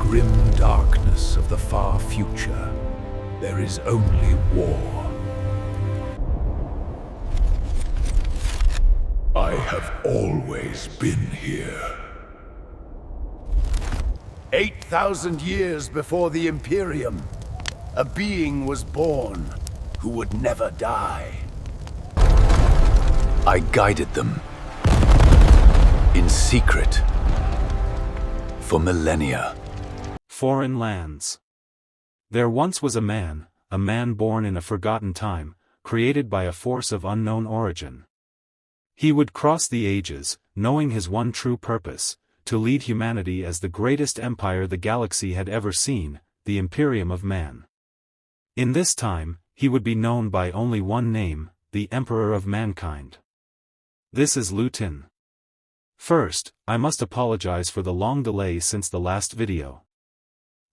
grim darkness of the far future, there is only war. I have always been here. 8,000 years before the Imperium, a being was born who would never die. I guided them, in secret, for millennia. Foreign lands. There once was a man born in a forgotten time, created by a force of unknown origin. He would cross the ages, knowing his one true purpose, to lead humanity as the greatest empire the galaxy had ever seen, the Imperium of Man. In this time, he would be known by only one name, the Emperor of Mankind. This is Lutin. First, I must apologize for the long delay since the last video.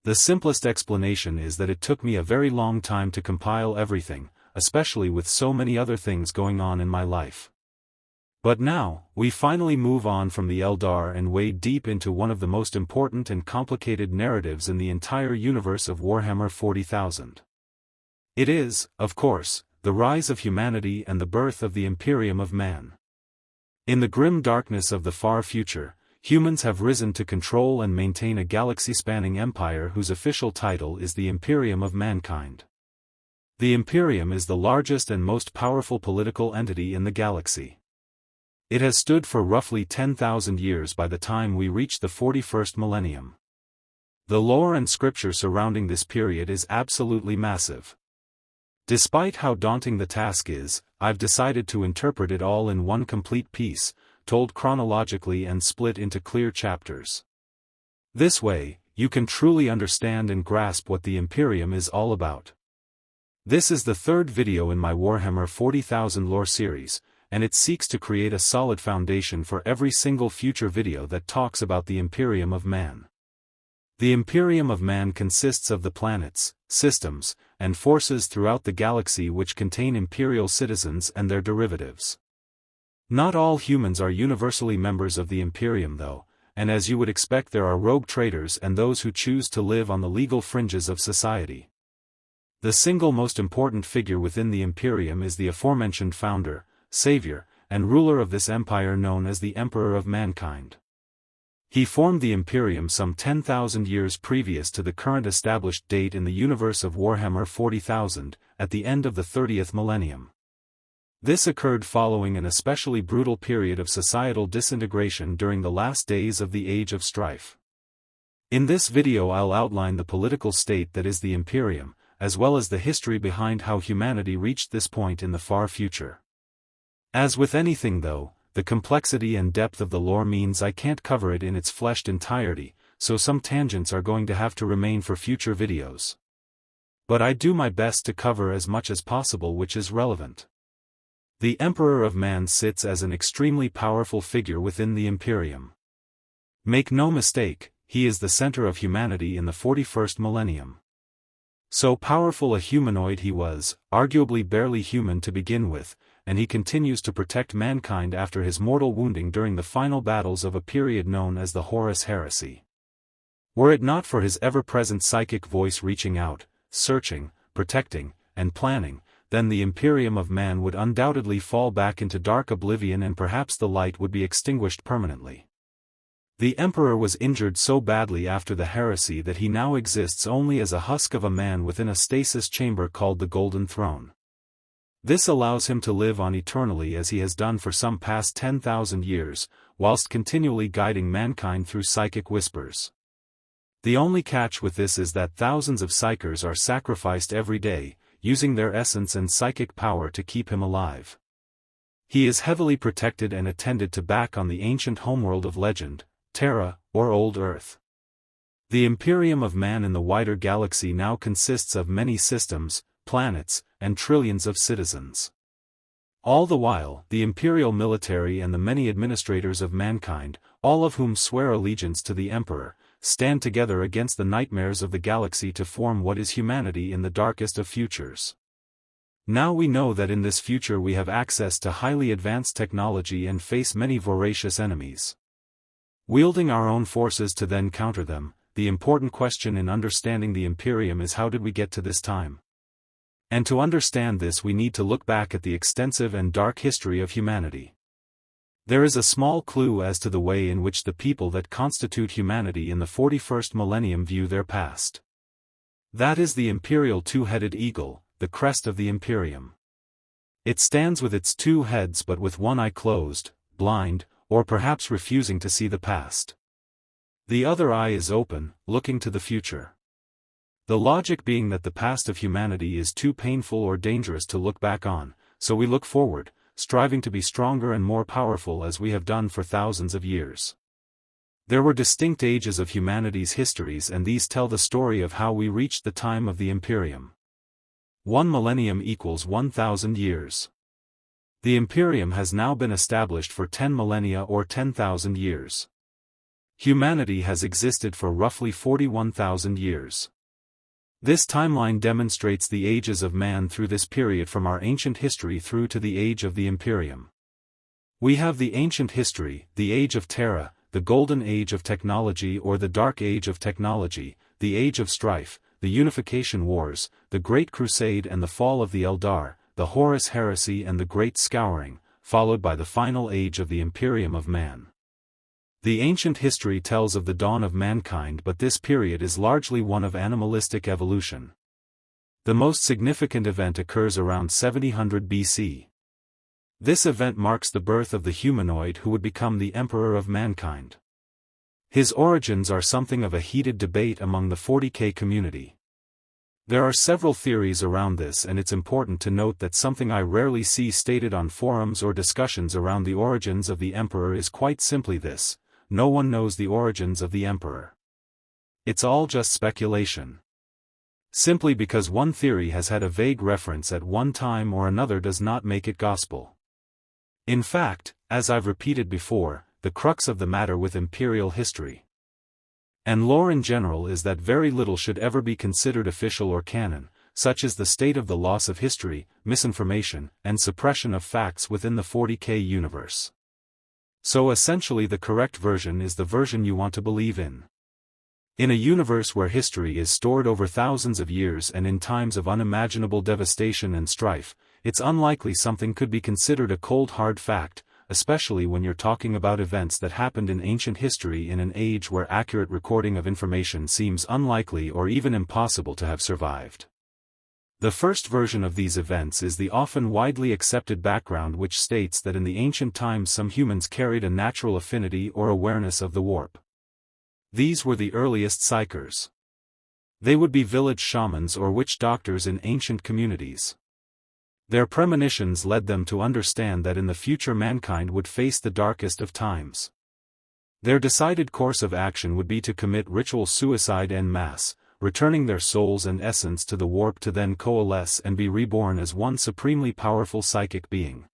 The simplest explanation is that it took me a very long time to compile everything, especially with so many other things going on in my life. But now, we finally move on from the Eldar and wade deep into one of the most important and complicated narratives in the entire universe of Warhammer 40,000. It is, of course, the rise of humanity and the birth of the Imperium of Man. In the grim darkness of the far future, humans have risen to control and maintain a galaxy-spanning empire whose official title is the Imperium of Mankind. The Imperium is the largest and most powerful political entity in the galaxy. It has stood for roughly 10,000 years by the time we reach the 41st millennium. The lore and scripture surrounding this period is absolutely massive. Despite how daunting the task is, I've decided to interpret it all in one complete piece, told chronologically and split into clear chapters. This way, you can truly understand and grasp what the Imperium is all about. This is the third video in my Warhammer 40,000 lore series, and it seeks to create a solid foundation for every single future video that talks about the Imperium of Man. The Imperium of Man consists of the planets, systems, and forces throughout the galaxy which contain imperial citizens and their derivatives. Not all humans are universally members of the Imperium though, and as you would expect there are rogue traitors and those who choose to live on the legal fringes of society. The single most important figure within the Imperium is the aforementioned founder, savior, and ruler of this empire known as the Emperor of Mankind. He formed the Imperium some 10,000 years previous to the current established date in the universe of Warhammer 40,000, at the end of the 30th millennium. This occurred following an especially brutal period of societal disintegration during the last days of the Age of Strife. In this video I'll outline the political state that is the Imperium, as well as the history behind how humanity reached this point in the far future. As with anything though, the complexity and depth of the lore means I can't cover it in its fleshed entirety, so some tangents are going to have to remain for future videos. But I do my best to cover as much as possible which is relevant. The Emperor of Man sits as an extremely powerful figure within the Imperium. Make no mistake, he is the center of humanity in the 41st millennium. So powerful a humanoid he was, arguably barely human to begin with, and he continues to protect mankind after his mortal wounding during the final battles of a period known as the Horus Heresy. Were it not for his ever-present psychic voice reaching out, searching, protecting, and planning, then the Imperium of Man would undoubtedly fall back into dark oblivion and perhaps the light would be extinguished permanently. The Emperor was injured so badly after the heresy that he now exists only as a husk of a man within a stasis chamber called the Golden Throne. This allows him to live on eternally as he has done for some past 10,000 years, whilst continually guiding mankind through psychic whispers. The only catch with this is that thousands of psykers are sacrificed every day, using their essence and psychic power to keep him alive. He is heavily protected and attended to back on the ancient homeworld of legend, Terra, or Old Earth. The Imperium of Man in the wider galaxy now consists of many systems, planets, and trillions of citizens. All the while, the imperial military and the many administrators of mankind, all of whom swear allegiance to the Emperor, stand together against the nightmares of the galaxy to form what is humanity in the darkest of futures. Now we know that in this future we have access to highly advanced technology and face many voracious enemies. Wielding our own forces to then counter them, the important question in understanding the Imperium is how did we get to this time? And to understand this we need to look back at the extensive and dark history of humanity. There is a small clue as to the way in which the people that constitute humanity in the 41st millennium view their past. That is the imperial two-headed eagle, the crest of the Imperium. It stands with its two heads but with one eye closed, blind, or perhaps refusing to see the past. The other eye is open, looking to the future. The logic being that the past of humanity is too painful or dangerous to look back on, so we look forward, striving to be stronger and more powerful as we have done for thousands of years. There were distinct ages of humanity's histories and these tell the story of how we reached the time of the Imperium. 1 millennium equals 1,000 years. The Imperium has now been established for 10 millennia or 10,000 years. Humanity has existed for roughly 41,000 years. This timeline demonstrates the ages of man through this period from our ancient history through to the age of the Imperium. We have the ancient history, the Age of Terra, the Golden Age of Technology or the Dark Age of Technology, the Age of Strife, the Unification Wars, the Great Crusade and the Fall of the Eldar, the Horus Heresy and the Great Scouring, followed by the final age of the Imperium of Man. The ancient history tells of the dawn of mankind but this period is largely one of animalistic evolution. The most significant event occurs around 700 BC. This event marks the birth of the humanoid who would become the emperor of mankind. His origins are something of a heated debate among the 40K community. There are several theories around this and it's important to note that something I rarely see stated on forums or discussions around the origins of the emperor is quite simply this: no one knows the origins of the emperor. It's all just speculation. Simply because one theory has had a vague reference at one time or another does not make it gospel. In fact, as I've repeated before, the crux of the matter with imperial history and lore in general is that very little should ever be considered official or canon, such as the state of the loss of history, misinformation, and suppression of facts within the 40K universe. So essentially the correct version is the version you want to believe in. In a universe where history is stored over thousands of years and in times of unimaginable devastation and strife, it's unlikely something could be considered a cold hard fact, especially when you're talking about events that happened in ancient history in an age where accurate recording of information seems unlikely or even impossible to have survived. The first version of these events is the often widely accepted background which states that in the ancient times some humans carried a natural affinity or awareness of the warp. These were the earliest psykers. They would be village shamans or witch doctors in ancient communities. Their premonitions led them to understand that in the future mankind would face the darkest of times. Their decided course of action would be to commit ritual suicide en masse, returning their souls and essence to the warp to then coalesce and be reborn as one supremely powerful psychic being.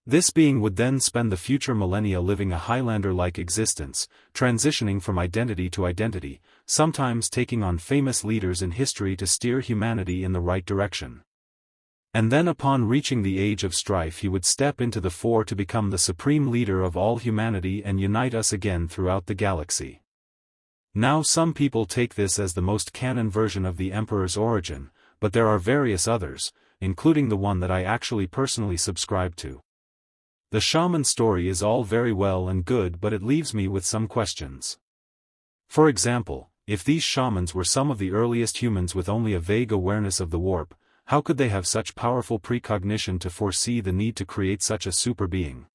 This being would then spend the future millennia living a Highlander-like existence, transitioning from identity to identity, sometimes taking on famous leaders in history to steer humanity in the right direction. And then upon reaching the Age of Strife he would step into the fore to become the supreme leader of all humanity and unite us again throughout the galaxy. Now some people take this as the most canon version of the Emperor's origin, but there are various others, including the one that I actually personally subscribe to. The shaman story is all very well and good but it leaves me with some questions. For example, if these shamans were some of the earliest humans with only a vague awareness of the warp, how could they have such powerful precognition to foresee the need to create such a super being?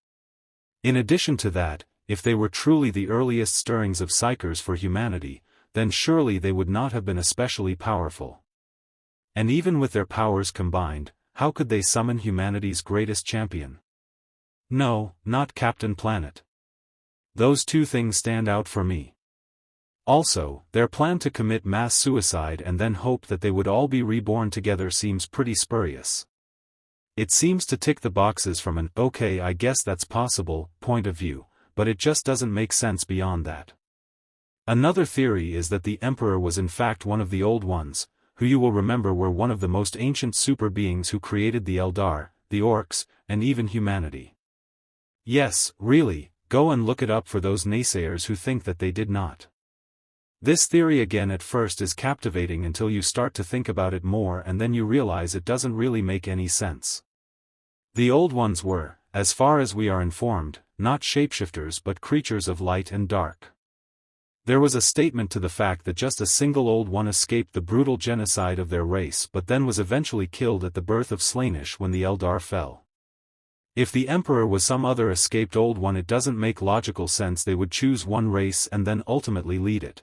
In addition to that, if they were truly the earliest stirrings of psykers for humanity, then surely they would not have been especially powerful. And even with their powers combined, how could they summon humanity's greatest champion? No, not Captain Planet. Those two things stand out for me. Also, their plan to commit mass suicide and then hope that they would all be reborn together seems pretty spurious. It seems to tick the boxes from an "okay, I guess that's possible" point of view, but it just doesn't make sense beyond that. Another theory is that the Emperor was in fact one of the Old Ones, who you will remember were one of the most ancient super beings who created the Eldar, the Orcs, and even humanity. Yes, really, go and look it up for those naysayers who think that they did not. This theory again at first is captivating until you start to think about it more and then you realize it doesn't really make any sense. The Old Ones were, as far as we are informed, not shapeshifters but creatures of light and dark. There was a statement to the fact that just a single Old One escaped the brutal genocide of their race but then was eventually killed at the birth of Slaanesh when the Eldar fell. If the Emperor was some other escaped Old One, it doesn't make logical sense they would choose one race and then ultimately lead it.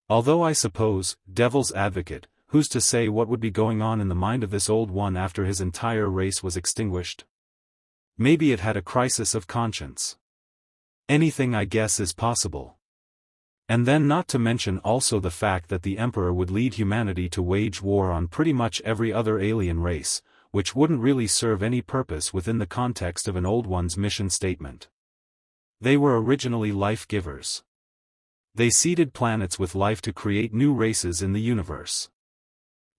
Although I suppose, devil's advocate, who's to say what would be going on in the mind of this Old One after his entire race was extinguished? Maybe it had a crisis of conscience. Anything, I guess, is possible. And then not to mention also the fact that the Emperor would lead humanity to wage war on pretty much every other alien race, which wouldn't really serve any purpose within the context of an Old One's mission statement. They were originally life-givers. They seeded planets with life to create new races in the universe.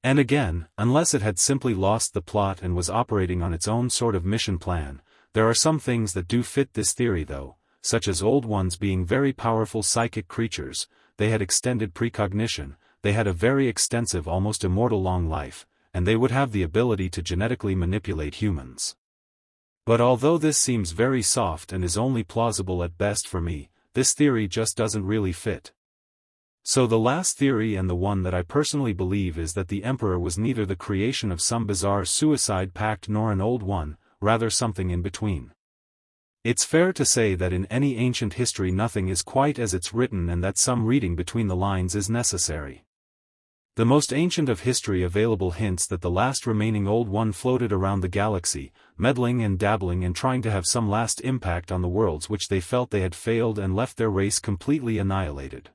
And again, unless it had simply lost the plot and was operating on its own sort of mission plan, there are some things that do fit this theory though, such as Old Ones being very powerful psychic creatures, they had extended precognition, they had a very extensive almost immortal long life, and they would have the ability to genetically manipulate humans. But although this seems very soft and is only plausible at best for me, this theory just doesn't really fit. So the last theory and the one that I personally believe is that the Emperor was neither the creation of some bizarre suicide pact nor an Old One, rather something in between. It's fair to say that in any ancient history nothing is quite as it's written and that some reading between the lines is necessary. The most ancient of history available hints that the last remaining Old One floated around the galaxy, meddling and dabbling and trying to have some last impact on the worlds which they felt they had failed and left their race completely annihilated.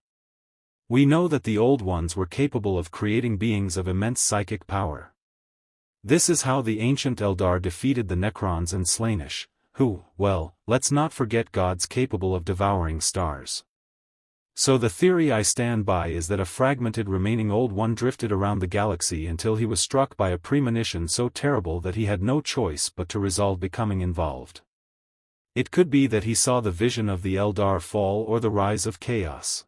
We know that the Old Ones were capable of creating beings of immense psychic power. This is how the ancient Eldar defeated the Necrons and Slaanesh, who, well, let's not forget gods capable of devouring stars. So the theory I stand by is that a fragmented remaining Old One drifted around the galaxy until he was struck by a premonition so terrible that he had no choice but to resolve becoming involved. It could be that he saw the vision of the Eldar fall or the rise of chaos.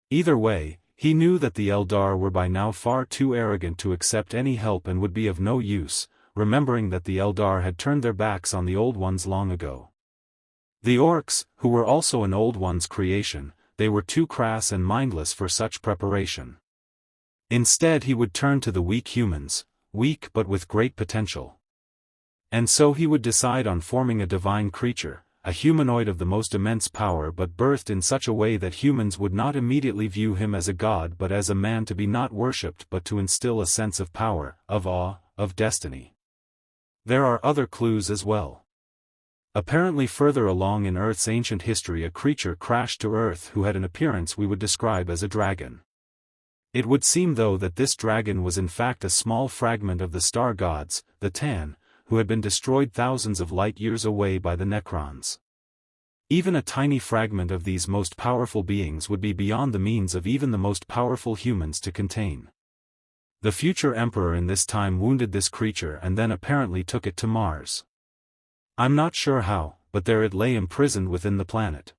Either way, he knew that the Eldar were by now far too arrogant to accept any help and would be of no use, remembering that the Eldar had turned their backs on the Old Ones long ago. The Orcs, who were also an Old One's creation, they were too crass and mindless for such preparation. Instead he would turn to the weak humans, weak but with great potential. And so he would decide on forming a divine creature, a humanoid of the most immense power but birthed in such a way that humans would not immediately view him as a god but as a man to be not worshipped but to instill a sense of power, of awe, of destiny. There are other clues as well. Apparently further along in Earth's ancient history a creature crashed to Earth who had an appearance we would describe as a dragon. It would seem though that this dragon was in fact a small fragment of the star gods, the Tan, who had been destroyed thousands of light years away by the Necrons. Even a tiny fragment of these most powerful beings would be beyond the means of even the most powerful humans to contain. The future Emperor in this time wounded this creature and then apparently took it to Mars. I'm not sure how, but there it lay imprisoned within the planet.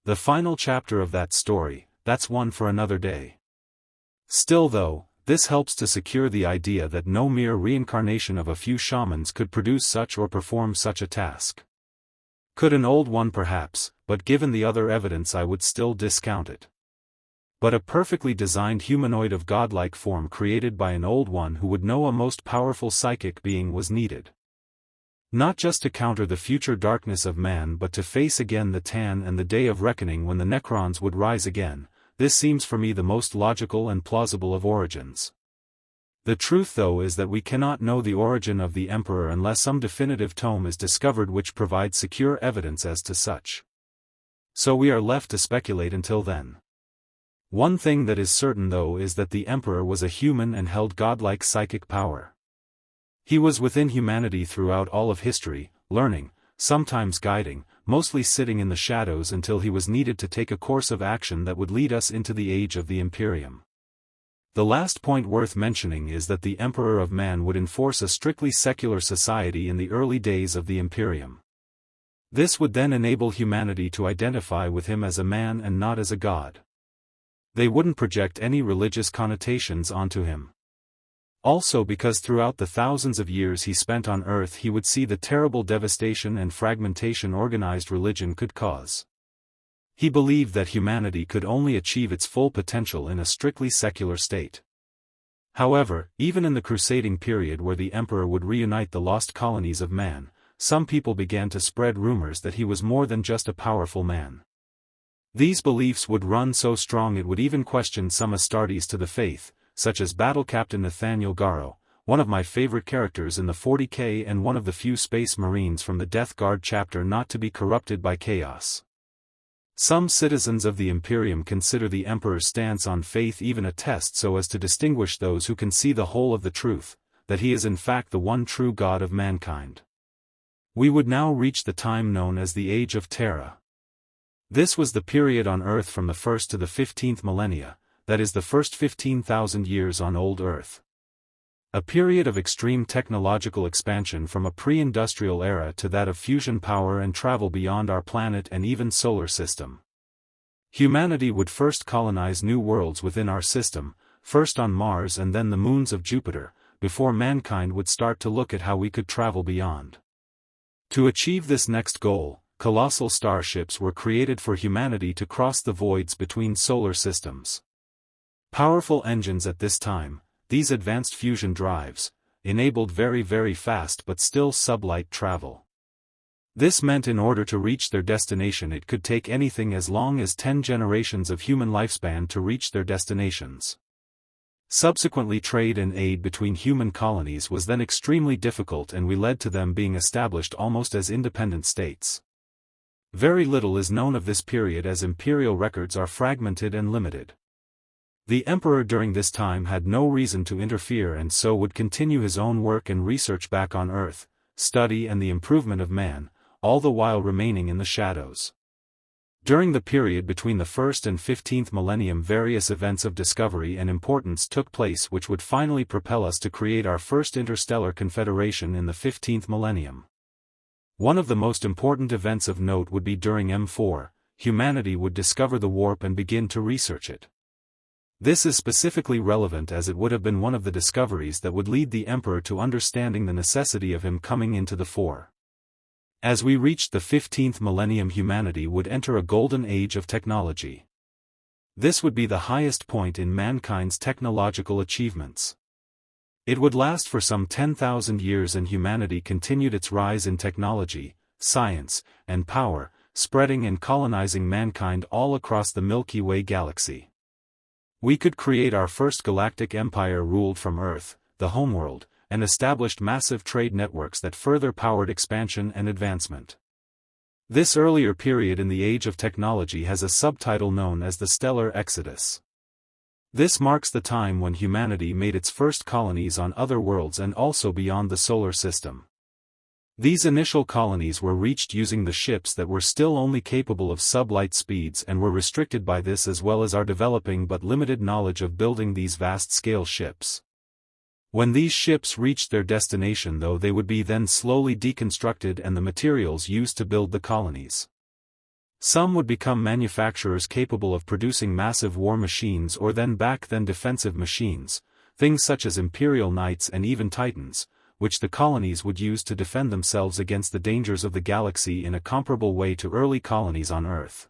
The final chapter of that story, that's one for another day. Still though, this helps to secure the idea that no mere reincarnation of a few shamans could produce such or perform such a task. Could an Old One perhaps, but given the other evidence I would still discount it. But a perfectly designed humanoid of godlike form created by an Old One who would know a most powerful psychic being was needed. Not just to counter the future darkness of man but to face again the Tan and the day of reckoning when the Necrons would rise again. This seems for me the most logical and plausible of origins. The truth though is that we cannot know the origin of the Emperor unless some definitive tome is discovered which provides secure evidence as to such. So we are left to speculate until then. One thing that is certain though is that the Emperor was a human and held godlike psychic power. He was within humanity throughout all of history, learning, sometimes guiding, mostly sitting in the shadows until he was needed to take a course of action that would lead us into the age of the Imperium. The last point worth mentioning is that the Emperor of Man would enforce a strictly secular society in the early days of the Imperium. This would then enable humanity to identify with him as a man and not as a god. They wouldn't project any religious connotations onto him. Also because throughout the thousands of years he spent on Earth he would see the terrible devastation and fragmentation organized religion could cause. He believed that humanity could only achieve its full potential in a strictly secular state. However, even in the crusading period where the emperor would reunite the lost colonies of man, some people began to spread rumors that he was more than just a powerful man. These beliefs would run so strong it would even question some Astartes to the faith, such as Battle Captain Nathaniel Garro, one of my favorite characters in the 40k and one of the few Space Marines from the Death Guard chapter not to be corrupted by chaos. Some citizens of the Imperium consider the Emperor's stance on faith even a test so as to distinguish those who can see the whole of the truth, that he is in fact the one true God of mankind. We would now reach the time known as the Age of Terra. This was the period on Earth from the 1st to the 15th millennia, that is the first 15,000 years on Old Earth. A period of extreme technological expansion from a pre-industrial era to that of fusion power and travel beyond our planet and even solar system. Humanity would first colonize new worlds within our system, first on Mars and then the moons of Jupiter, before mankind would start to look at how we could travel beyond. To achieve this next goal, colossal starships were created for humanity to cross the voids between solar systems. Powerful engines at this time, these advanced fusion drives, enabled very fast but still sublight travel. This meant in order to reach their destination it could take anything as long as 10 generations of human lifespan to reach their destinations. Subsequently trade and aid between human colonies was then extremely difficult and we led to them being established almost as independent states. Very little is known of this period as imperial records are fragmented and limited. The emperor during this time had no reason to interfere and so would continue his own work and research back on Earth, study and the improvement of man, all the while remaining in the shadows. During the period between the 1st and 15th millennium various events of discovery and importance took place which would finally propel us to create our first interstellar confederation in the 15th millennium. One of the most important events of note would be during M4, humanity would discover the warp and begin to research it. This is specifically relevant as it would have been one of the discoveries that would lead the Emperor to understanding the necessity of him coming into the fore. As we reached the 15th millennium humanity would enter a golden age of technology. This would be the highest point in mankind's technological achievements. It would last for some 10,000 years and humanity continued its rise in technology, science, and power, spreading and colonizing mankind all across the Milky Way galaxy. We could create our first galactic empire ruled from Earth, the homeworld, and established massive trade networks that further powered expansion and advancement. This earlier period in the Age of Technology has a subtitle known as the Stellar Exodus. This marks the time when humanity made its first colonies on other worlds and also beyond the solar system. These initial colonies were reached using the ships that were still only capable of sublight speeds and were restricted by this as well as our developing but limited knowledge of building these vast-scale ships. When these ships reached their destination though they would be then slowly deconstructed and the materials used to build the colonies. Some would become manufacturers capable of producing massive war machines or then defensive machines, things such as Imperial Knights and even Titans, which the colonies would use to defend themselves against the dangers of the galaxy in a comparable way to early colonies on Earth.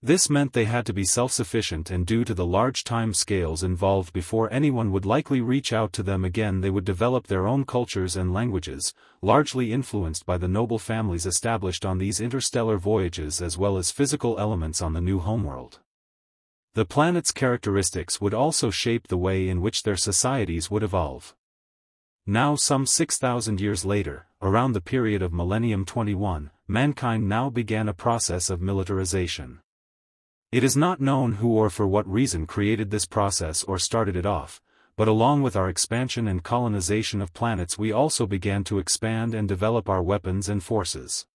This meant they had to be self-sufficient and due to the large time scales involved before anyone would likely reach out to them again they would develop their own cultures and languages, largely influenced by the noble families established on these interstellar voyages as well as physical elements on the new homeworld. The planet's characteristics would also shape the way in which their societies would evolve. Now some 6,000 years later, around the period of Millennium 21, mankind now began a process of militarization. It is not known who or for what reason created this process or started it off, but along with our expansion and colonization of planets we also began to expand and develop our weapons and forces.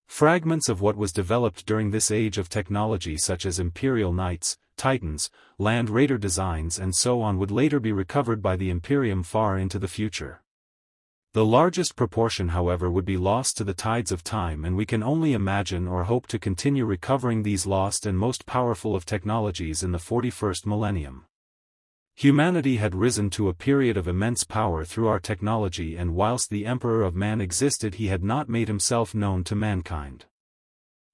Fragments of what was developed during this age of technology such as Imperial Knights, Titans, Land Raider designs and so on would later be recovered by the Imperium far into the future. The largest proportion, however, would be lost to the tides of time, and we can only imagine or hope to continue recovering these lost and most powerful of technologies in the 41st millennium. Humanity had risen to a period of immense power through our technology, and whilst the Emperor of Man existed, he had not made himself known to mankind.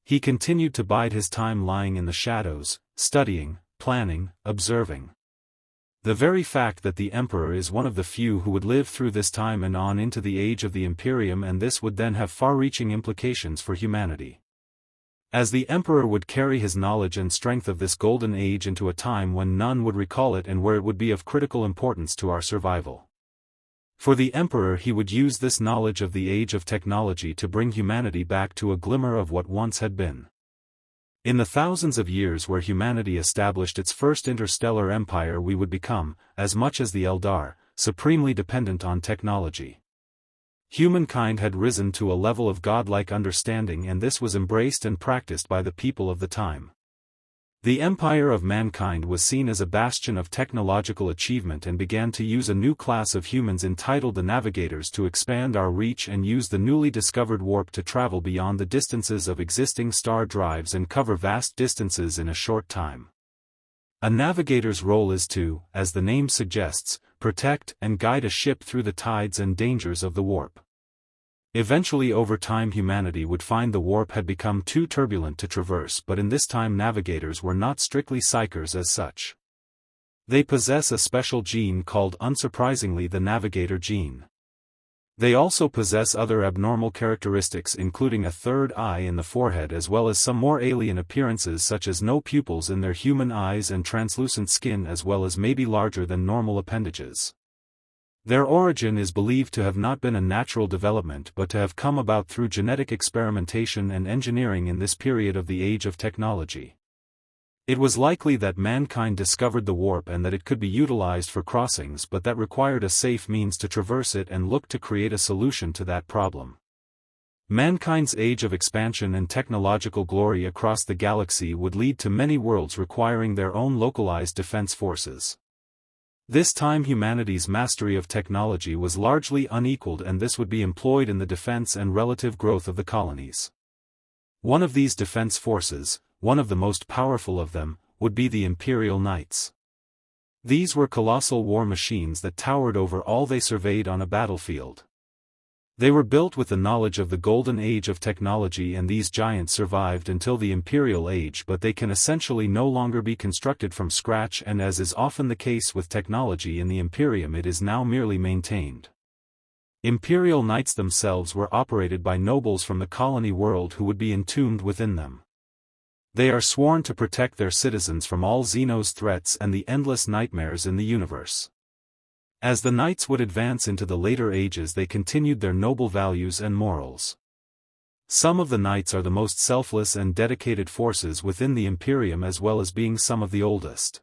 He continued to bide his time lying in the shadows, studying, planning, observing. The very fact that the Emperor is one of the few who would live through this time and on into the age of the Imperium, and this would then have far-reaching implications for humanity. As the Emperor would carry his knowledge and strength of this golden age into a time when none would recall it and where it would be of critical importance to our survival. For the Emperor, he would use this knowledge of the age of technology to bring humanity back to a glimmer of what once had been. In the thousands of years where humanity established its first interstellar empire, we would become, as much as the Eldar, supremely dependent on technology. Humankind had risen to a level of godlike understanding, and this was embraced and practiced by the people of the time. The empire of mankind was seen as a bastion of technological achievement and began to use a new class of humans entitled the Navigators to expand our reach and use the newly discovered warp to travel beyond the distances of existing star drives and cover vast distances in a short time. A navigator's role is to, as the name suggests, protect and guide a ship through the tides and dangers of the warp. Eventually, over time, humanity would find the warp had become too turbulent to traverse, but in this time navigators were not strictly psychers as such. They possess a special gene called, unsurprisingly, the navigator gene. They also possess other abnormal characteristics, including a third eye in the forehead, as well as some more alien appearances such as no pupils in their human eyes and translucent skin, as well as maybe larger than normal appendages. Their origin is believed to have not been a natural development but to have come about through genetic experimentation and engineering in this period of the age of technology. It was likely that mankind discovered the warp and that it could be utilized for crossings, but that required a safe means to traverse it and looked to create a solution to that problem. Mankind's age of expansion and technological glory across the galaxy would lead to many worlds requiring their own localized defense forces. This time humanity's mastery of technology was largely unequaled, and this would be employed in the defense and relative growth of the colonies. One of these defense forces, one of the most powerful of them, would be the Imperial Knights. These were colossal war machines that towered over all they surveyed on a battlefield. They were built with the knowledge of the golden age of technology, and these giants survived until the Imperial Age, but they can essentially no longer be constructed from scratch, and as is often the case with technology in the Imperium, it is now merely maintained. Imperial Knights themselves were operated by nobles from the colony world who would be entombed within them. They are sworn to protect their citizens from all Xeno's threats and the endless nightmares in the universe. As the Knights would advance into the later ages, they continued their noble values and morals. Some of the Knights are the most selfless and dedicated forces within the Imperium, as well as being some of the oldest.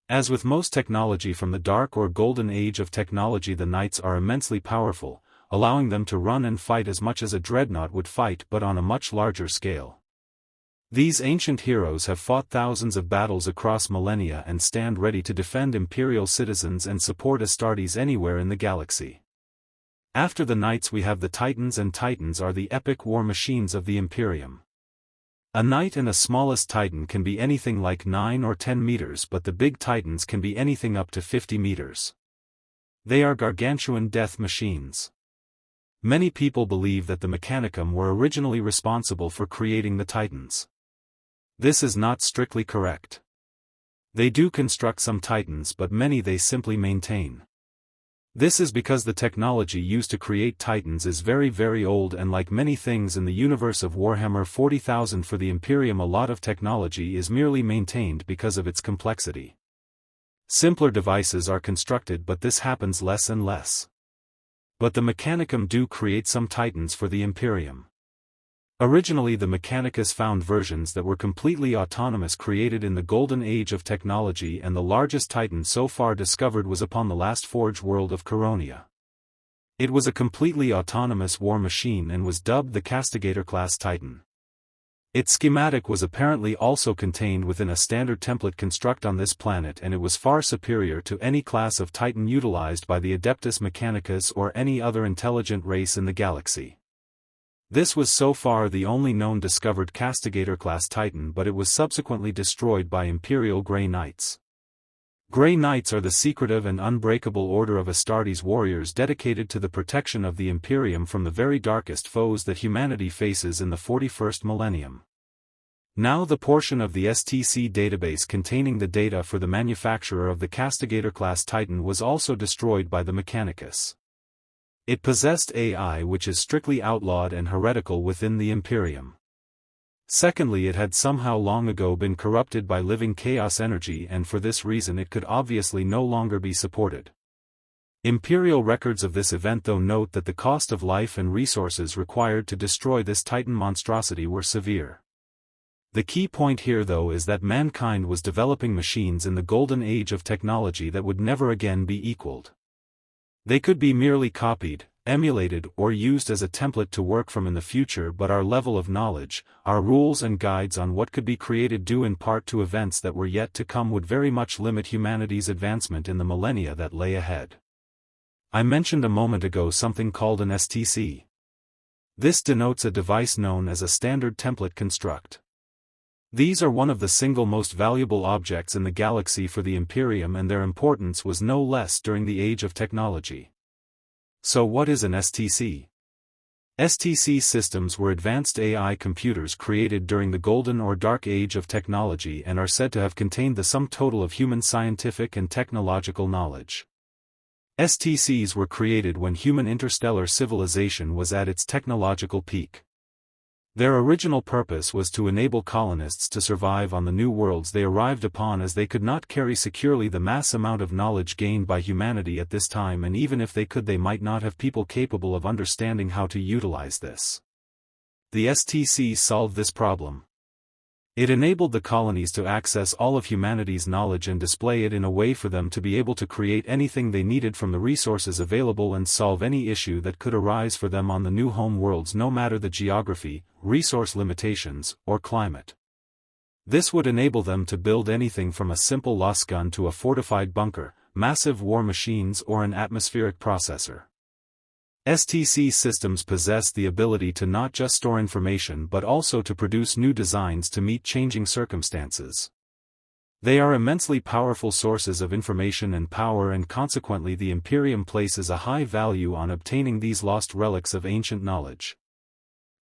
As with most technology from the Dark or Golden Age of technology, the Knights are immensely powerful, allowing them to run and fight as much as a dreadnought would fight, but on a much larger scale. These ancient heroes have fought thousands of battles across millennia and stand ready to defend Imperial citizens and support Astartes anywhere in the galaxy. After the Knights we have the Titans, and Titans are the epic war machines of the Imperium. A Knight and a smallest Titan can be anything like 9 or 10 meters, but the big Titans can be anything up to 50 meters. They are gargantuan death machines. Many people believe that the Mechanicum were originally responsible for creating the Titans. This is not strictly correct. They do construct some Titans, but many they simply maintain. This is because the technology used to create Titans is very, very old, and like many things in the universe of Warhammer 40,000 for the Imperium, a lot of technology is merely maintained because of its complexity. Simpler devices are constructed, but this happens less and less. But the Mechanicum do create some Titans for the Imperium. Originally the Mechanicus found versions that were completely autonomous, created in the Golden Age of technology, and the largest Titan so far discovered was upon the last Forge world of Coronia. It was a completely autonomous war machine and was dubbed the Castigator-class Titan. Its schematic was apparently also contained within a standard template construct on this planet, and it was far superior to any class of Titan utilized by the Adeptus Mechanicus or any other intelligent race in the galaxy. This was so far the only known discovered Castigator-class Titan, but it was subsequently destroyed by Imperial Grey Knights. Grey Knights are the secretive and unbreakable order of Astartes warriors dedicated to the protection of the Imperium from the very darkest foes that humanity faces in the 41st millennium. Now the portion of the STC database containing the data for the manufacturer of the Castigator-class Titan was also destroyed by the Mechanicus. It possessed AI which is strictly outlawed and heretical within the Imperium. Secondly, it had somehow long ago been corrupted by living chaos energy, and for this reason it could obviously no longer be supported. Imperial records of this event though note that the cost of life and resources required to destroy this Titan monstrosity were severe. The key point here though is that mankind was developing machines in the golden age of technology that would never again be equaled. They could be merely copied, emulated, or used as a template to work from in the future, but our level of knowledge, our rules and guides on what could be created due in part to events that were yet to come would very much limit humanity's advancement in the millennia that lay ahead. I mentioned a moment ago something called an STC. This denotes a device known as a standard template construct. These are one of the single most valuable objects in the galaxy for the Imperium, and their importance was no less during the Age of Technology. So what is an STC? STC systems were advanced AI computers created during the Golden or Dark Age of Technology and are said to have contained the sum total of human scientific and technological knowledge. STCs were created when human interstellar civilization was at its technological peak. Their original purpose was to enable colonists to survive on the new worlds they arrived upon, as they could not carry securely the mass amount of knowledge gained by humanity at this time, and even if they could, they might not have people capable of understanding how to utilize this. The STC solved this problem. It enabled the colonies to access all of humanity's knowledge and display it in a way for them to be able to create anything they needed from the resources available and solve any issue that could arise for them on the new home worlds, no matter the geography, resource limitations, or climate. This would enable them to build anything from a simple loss gun to a fortified bunker, massive war machines, or an atmospheric processor. STC systems possess the ability to not just store information but also to produce new designs to meet changing circumstances. They are immensely powerful sources of information and power, and consequently the Imperium places a high value on obtaining these lost relics of ancient knowledge.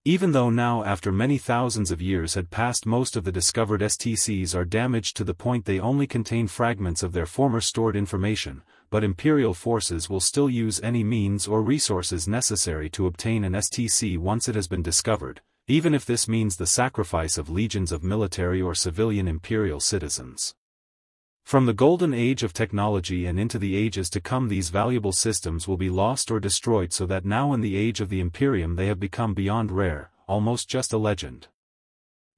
Even though now, after many thousands of years had passed, most of the discovered STCs are damaged to the point they only contain fragments of their former stored information, but Imperial forces will still use any means or resources necessary to obtain an STC once it has been discovered, even if this means the sacrifice of legions of military or civilian Imperial citizens. From the Golden Age of Technology and into the ages to come, these valuable systems will be lost or destroyed, so that now in the age of the Imperium they have become beyond rare, almost just a legend.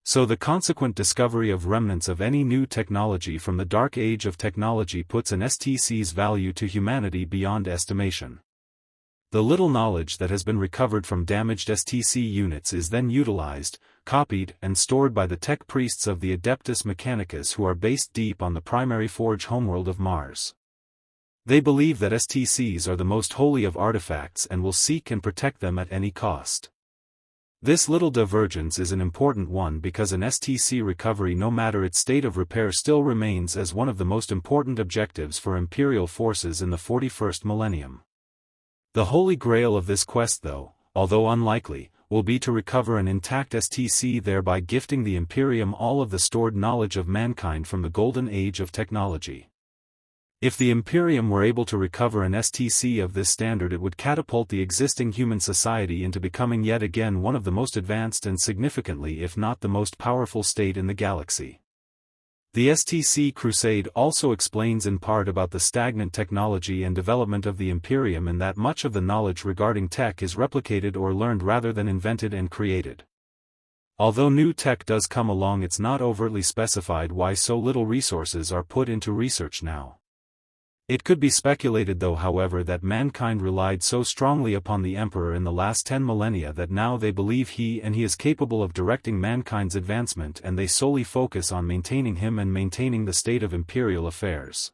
So the consequent discovery of remnants of any new technology from the Dark Age of Technology puts an STC's value to humanity beyond estimation. The little knowledge that has been recovered from damaged STC units is then utilized, copied, and stored by the tech priests of the Adeptus Mechanicus, who are based deep on the primary forge homeworld of Mars. They believe that STCs are the most holy of artifacts and will seek and protect them at any cost. This little divergence is an important one because an STC recovery, no matter its state of repair, still remains as one of the most important objectives for Imperial forces in the 41st millennium. The holy grail of this quest, though, although unlikely, will be to recover an intact STC, thereby gifting the Imperium all of the stored knowledge of mankind from the Golden Age of Technology. If the Imperium were able to recover an STC of this standard, it would catapult the existing human society into becoming yet again one of the most advanced and significantly, if not the most powerful state in the galaxy. The STC Crusade also explains in part about the stagnant technology and development of the Imperium, in that much of the knowledge regarding tech is replicated or learned rather than invented and created. Although new tech does come along, it's not overtly specified why so little resources are put into research now. It could be speculated though however that mankind relied so strongly upon the Emperor in the last 10 millennia that now they believe he is capable of directing mankind's advancement and they solely focus on maintaining him and maintaining the state of imperial affairs.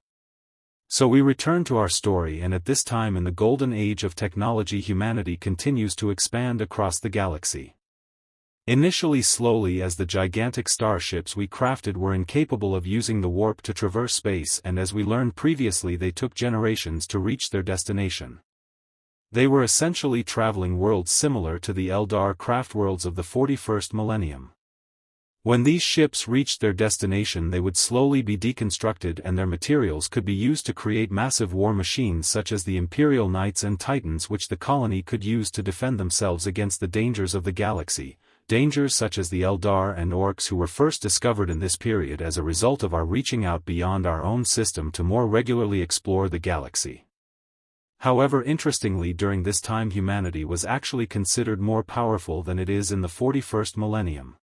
So we return to our story, and at this time in the golden age of technology humanity continues to expand across the galaxy. Initially slowly, as the gigantic starships we crafted were incapable of using the warp to traverse space, and as we learned previously they took generations to reach their destination. They were essentially traveling worlds similar to the Eldar craft worlds of the 41st millennium. When these ships reached their destination they would slowly be deconstructed and their materials could be used to create massive war machines such as the Imperial Knights and Titans, which the colony could use to defend themselves against the dangers of the galaxy. Dangers such as the Eldar and Orcs, who were first discovered in this period as a result of our reaching out beyond our own system to more regularly explore the galaxy. However, interestingly, during this time humanity was actually considered more powerful than it is in the 41st millennium.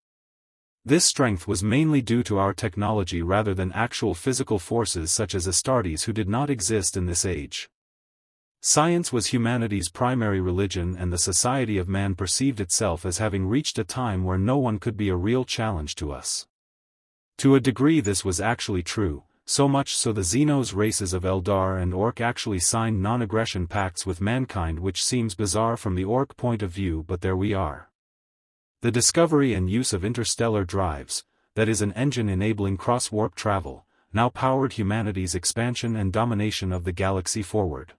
This strength was mainly due to our technology rather than actual physical forces such as Astartes, who did not exist in this age. Science was humanity's primary religion, and the society of man perceived itself as having reached a time where no one could be a real challenge to us. To a degree this was actually true, so much so the Xenos races of Eldar and Orc actually signed non-aggression pacts with mankind, which seems bizarre from the Orc point of view, but there we are. The discovery and use of interstellar drives, that is an engine enabling cross-warp travel, now powered humanity's expansion and domination of the galaxy forward.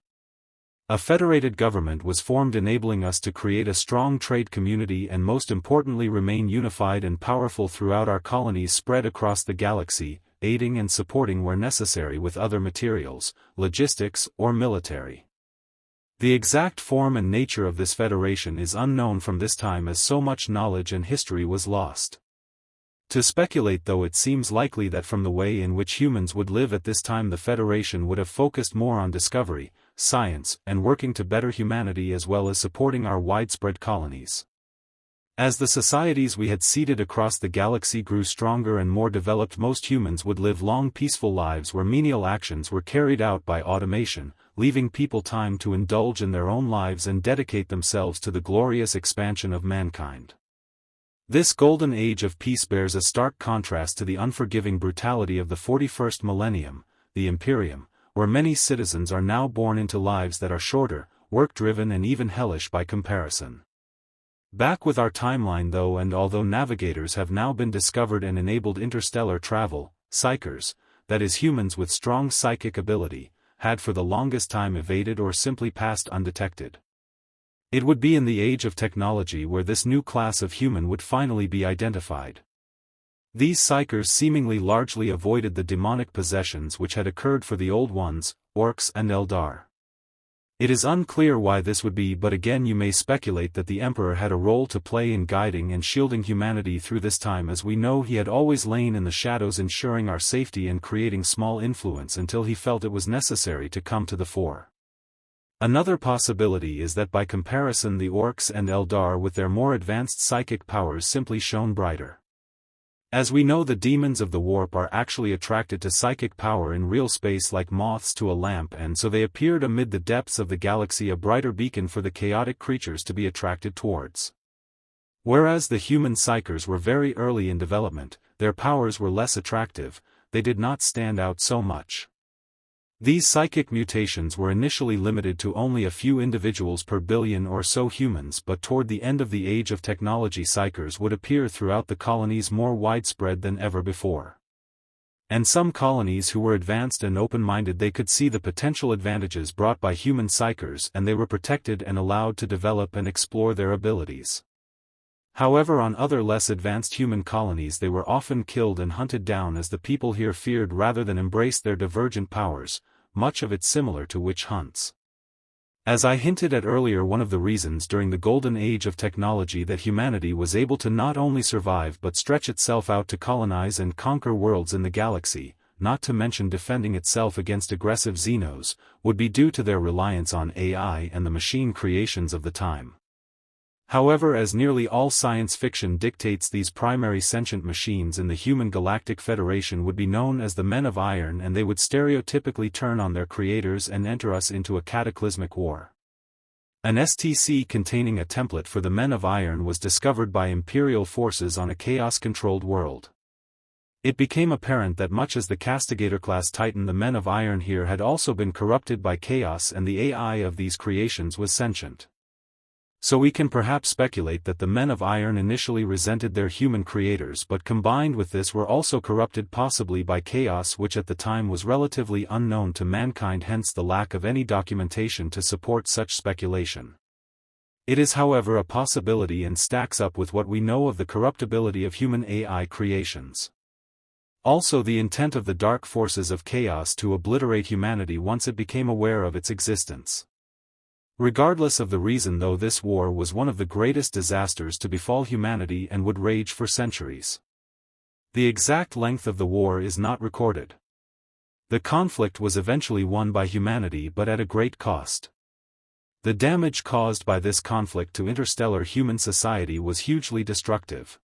A federated government was formed, enabling us to create a strong trade community and most importantly remain unified and powerful throughout our colonies spread across the galaxy, aiding and supporting where necessary with other materials, logistics, or military. The exact form and nature of this federation is unknown from this time, as so much knowledge and history was lost. To speculate though, it seems likely that from the way in which humans would live at this time the Federation would have focused more on discovery, science, and working to better humanity as well as supporting our widespread colonies. As the societies we had seeded across the galaxy grew stronger and more developed, most humans would live long peaceful lives where menial actions were carried out by automation, leaving people time to indulge in their own lives and dedicate themselves to the glorious expansion of mankind. This golden age of peace bears a stark contrast to the unforgiving brutality of the 41st millennium, the Imperium, where many citizens are now born into lives that are shorter, work-driven and even hellish by comparison. Back with our timeline though, and although Navigators have now been discovered and enabled interstellar travel, Psychers, that is humans with strong psychic ability, had for the longest time evaded or simply passed undetected. It would be in the age of technology where this new class of human would finally be identified. These Psychers seemingly largely avoided the demonic possessions which had occurred for the Old Ones, Orcs and Eldar. It is unclear why this would be, but again you may speculate that the Emperor had a role to play in guiding and shielding humanity through this time, as we know he had always lain in the shadows ensuring our safety and creating small influence until he felt it was necessary to come to the fore. Another possibility is that by comparison the Orcs and Eldar with their more advanced psychic powers simply shone brighter. As we know, the demons of the warp are actually attracted to psychic power in real space like moths to a lamp, and so they appeared amid the depths of the galaxy a brighter beacon for the chaotic creatures to be attracted towards. Whereas the human Psychers were very early in development, their powers were less attractive, they did not stand out so much. These psychic mutations were initially limited to only a few individuals per billion or so humans, but toward the end of the age of technology Psychers would appear throughout the colonies more widespread than ever before. And some colonies who were advanced and open-minded, they could see the potential advantages brought by human Psychers, and they were protected and allowed to develop and explore their abilities. However, on other less advanced human colonies they were often killed and hunted down, as the people here feared rather than embraced their divergent powers, much of it similar to witch hunts. As I hinted at earlier, one of the reasons during the golden age of technology that humanity was able to not only survive but stretch itself out to colonize and conquer worlds in the galaxy, not to mention defending itself against aggressive Xenos, would be due to their reliance on AI and the machine creations of the time. However, as nearly all science fiction dictates, these primary sentient machines in the human galactic federation would be known as the Men of Iron, and they would stereotypically turn on their creators and enter us into a cataclysmic war. An STC containing a template for the Men of Iron was discovered by Imperial forces on a chaos-controlled world. It became apparent that much as the Castigator-class Titan, the Men of Iron here had also been corrupted by chaos, and the AI of these creations was sentient. So we can perhaps speculate that the Men of Iron initially resented their human creators, but combined with this were also corrupted possibly by chaos, which at the time was relatively unknown to mankind, hence the lack of any documentation to support such speculation. It is however a possibility and stacks up with what we know of the corruptibility of human AI creations. Also, the intent of the dark forces of chaos to obliterate humanity once it became aware of its existence. Regardless of the reason though, this war was one of the greatest disasters to befall humanity and would rage for centuries. The exact length of the war is not recorded. The conflict was eventually won by humanity, but at a great cost. The damage caused by this conflict to interstellar human society was hugely destructive.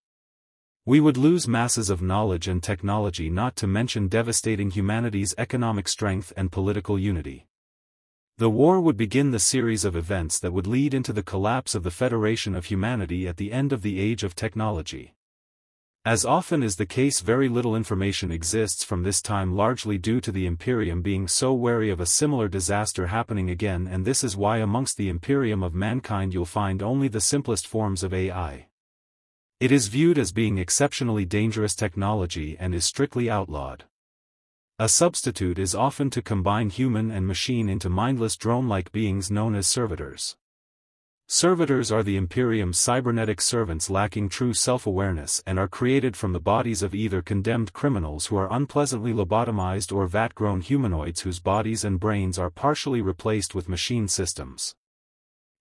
We would lose masses of knowledge and technology, not to mention devastating humanity's economic strength and political unity. The war would begin the series of events that would lead into the collapse of the Federation of Humanity at the end of the Age of Technology. As often is the case, very little information exists from this time, largely due to the Imperium being so wary of a similar disaster happening again, and this is why amongst the Imperium of mankind you'll find only the simplest forms of AI. It is viewed as being exceptionally dangerous technology and is strictly outlawed. A substitute is often to combine human and machine into mindless drone-like beings known as servitors. Servitors are the Imperium's cybernetic servants lacking true self-awareness and are created from the bodies of either condemned criminals who are unpleasantly lobotomized or vat-grown humanoids whose bodies and brains are partially replaced with machine systems.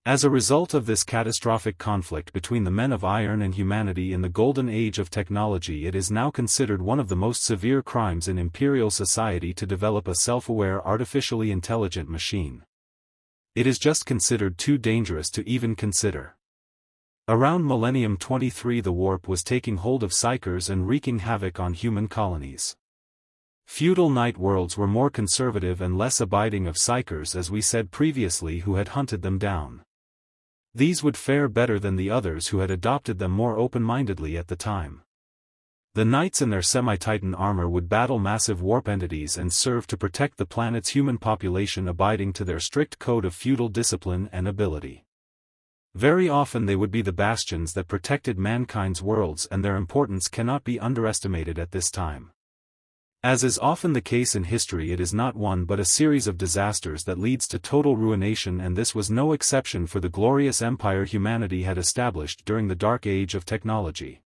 As a result of this catastrophic conflict between the Men of Iron and humanity in the Golden Age of Technology, it is now considered one of the most severe crimes in Imperial society to develop a self-aware artificially intelligent machine. It is just considered too dangerous to even consider. Around Millennium 23, the warp was taking hold of psychers and wreaking havoc on human colonies. Feudal night worlds were more conservative and less abiding of psychers, as we said previously, who had hunted them down. These would fare better than the others who had adopted them more open-mindedly at the time. The knights in their semi-titan armor would battle massive warp entities and serve to protect the planet's human population, abiding to their strict code of feudal discipline and ability. Very often they would be the bastions that protected mankind's worlds, and their importance cannot be underestimated at this time. As is often the case in history, it is not one but a series of disasters that leads to total ruination, and this was no exception for the glorious empire humanity had established during the Dark Age of Technology.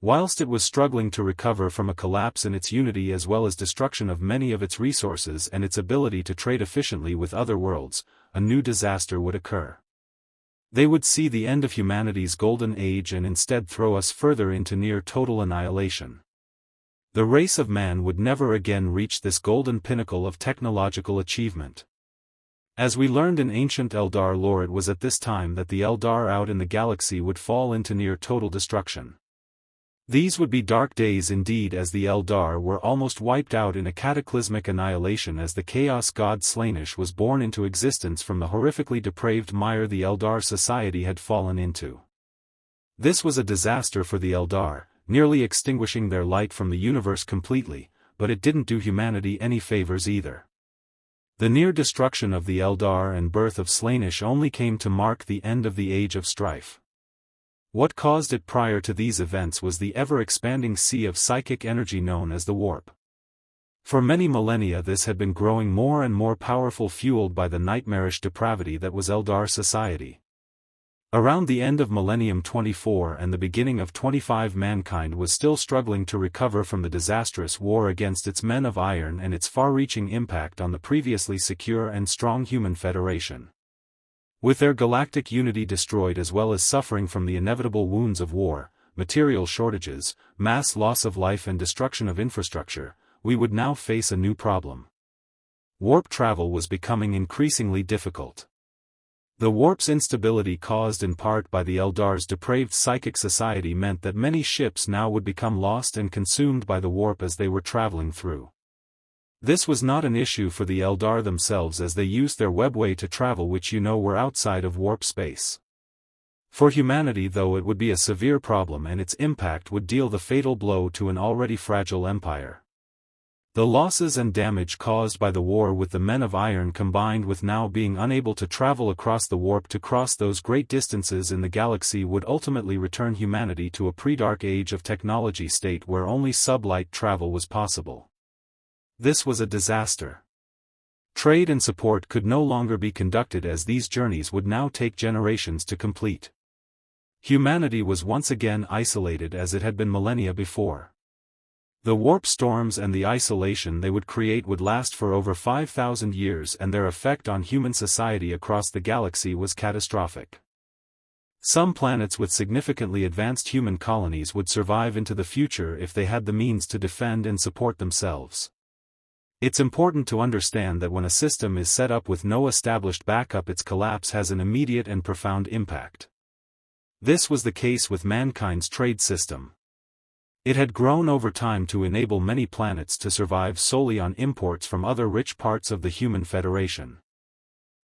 Whilst it was struggling to recover from a collapse in its unity as well as destruction of many of its resources and its ability to trade efficiently with other worlds, a new disaster would occur. They would see the end of humanity's golden age and instead throw us further into near total annihilation. The race of man would never again reach this golden pinnacle of technological achievement. As we learned in ancient Eldar lore, it was at this time that the Eldar out in the galaxy would fall into near total destruction. These would be dark days indeed, as the Eldar were almost wiped out in a cataclysmic annihilation as the chaos god Slaanesh was born into existence from the horrifically depraved mire the Eldar society had fallen into. This was a disaster for the Eldar, nearly extinguishing their light from the universe completely, but it didn't do humanity any favors either. The near destruction of the Eldar and birth of Slaanesh only came to mark the end of the Age of Strife. What caused it prior to these events was the ever-expanding sea of psychic energy known as the warp. For many millennia this had been growing more and more powerful, fueled by the nightmarish depravity that was Eldar society. Around the end of Millennium 24 and the beginning of 25, mankind was still struggling to recover from the disastrous war against its Men of Iron and its far-reaching impact on the previously secure and strong human federation. With their galactic unity destroyed as well as suffering from the inevitable wounds of war, material shortages, mass loss of life and destruction of infrastructure, we would now face a new problem. Warp travel was becoming increasingly difficult. The warp's instability, caused in part by the Eldar's depraved psychic society, meant that many ships now would become lost and consumed by the warp as they were traveling through. This was not an issue for the Eldar themselves, as they used their webway to travel, which were outside of warp space. For humanity, though, it would be a severe problem, and its impact would deal the fatal blow to an already fragile empire. The losses and damage caused by the war with the Men of Iron, combined with now being unable to travel across the warp to cross those great distances in the galaxy, would ultimately return humanity to a pre-dark age of technology state where only sublight travel was possible. This was a disaster. Trade and support could no longer be conducted, as these journeys would now take generations to complete. Humanity was once again isolated as it had been millennia before. The warp storms and the isolation they would create would last for over 5,000 years, and their effect on human society across the galaxy was catastrophic. Some planets with significantly advanced human colonies would survive into the future if they had the means to defend and support themselves. It's important to understand that when a system is set up with no established backup, its collapse has an immediate and profound impact. This was the case with mankind's trade system. It had grown over time to enable many planets to survive solely on imports from other rich parts of the human federation.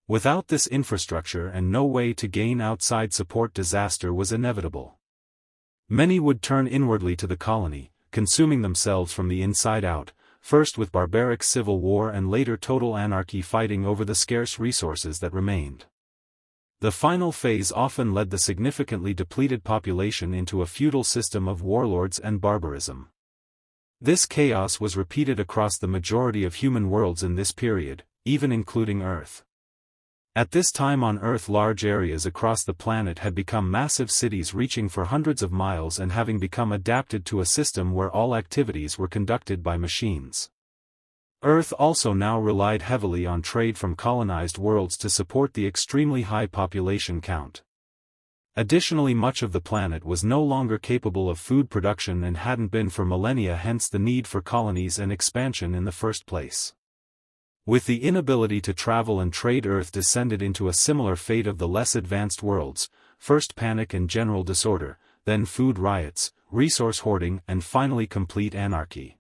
Without this infrastructure and no way to gain outside support, disaster was inevitable. Many would turn inwardly to the colony, consuming themselves from the inside out, first with barbaric civil war and later total anarchy, fighting over the scarce resources that remained. The final phase often led the significantly depleted population into a feudal system of warlords and barbarism. This chaos was repeated across the majority of human worlds in this period, even including Earth. At this time on Earth, large areas across the planet had become massive cities reaching for hundreds of miles and having become adapted to a system where all activities were conducted by machines. Earth also now relied heavily on trade from colonized worlds to support the extremely high population count. Additionally, much of the planet was no longer capable of food production and hadn't been for millennia, hence the need for colonies and expansion in the first place. With the inability to travel and trade, Earth descended into a similar fate of the less advanced worlds: first panic and general disorder, then food riots, resource hoarding, and finally complete anarchy.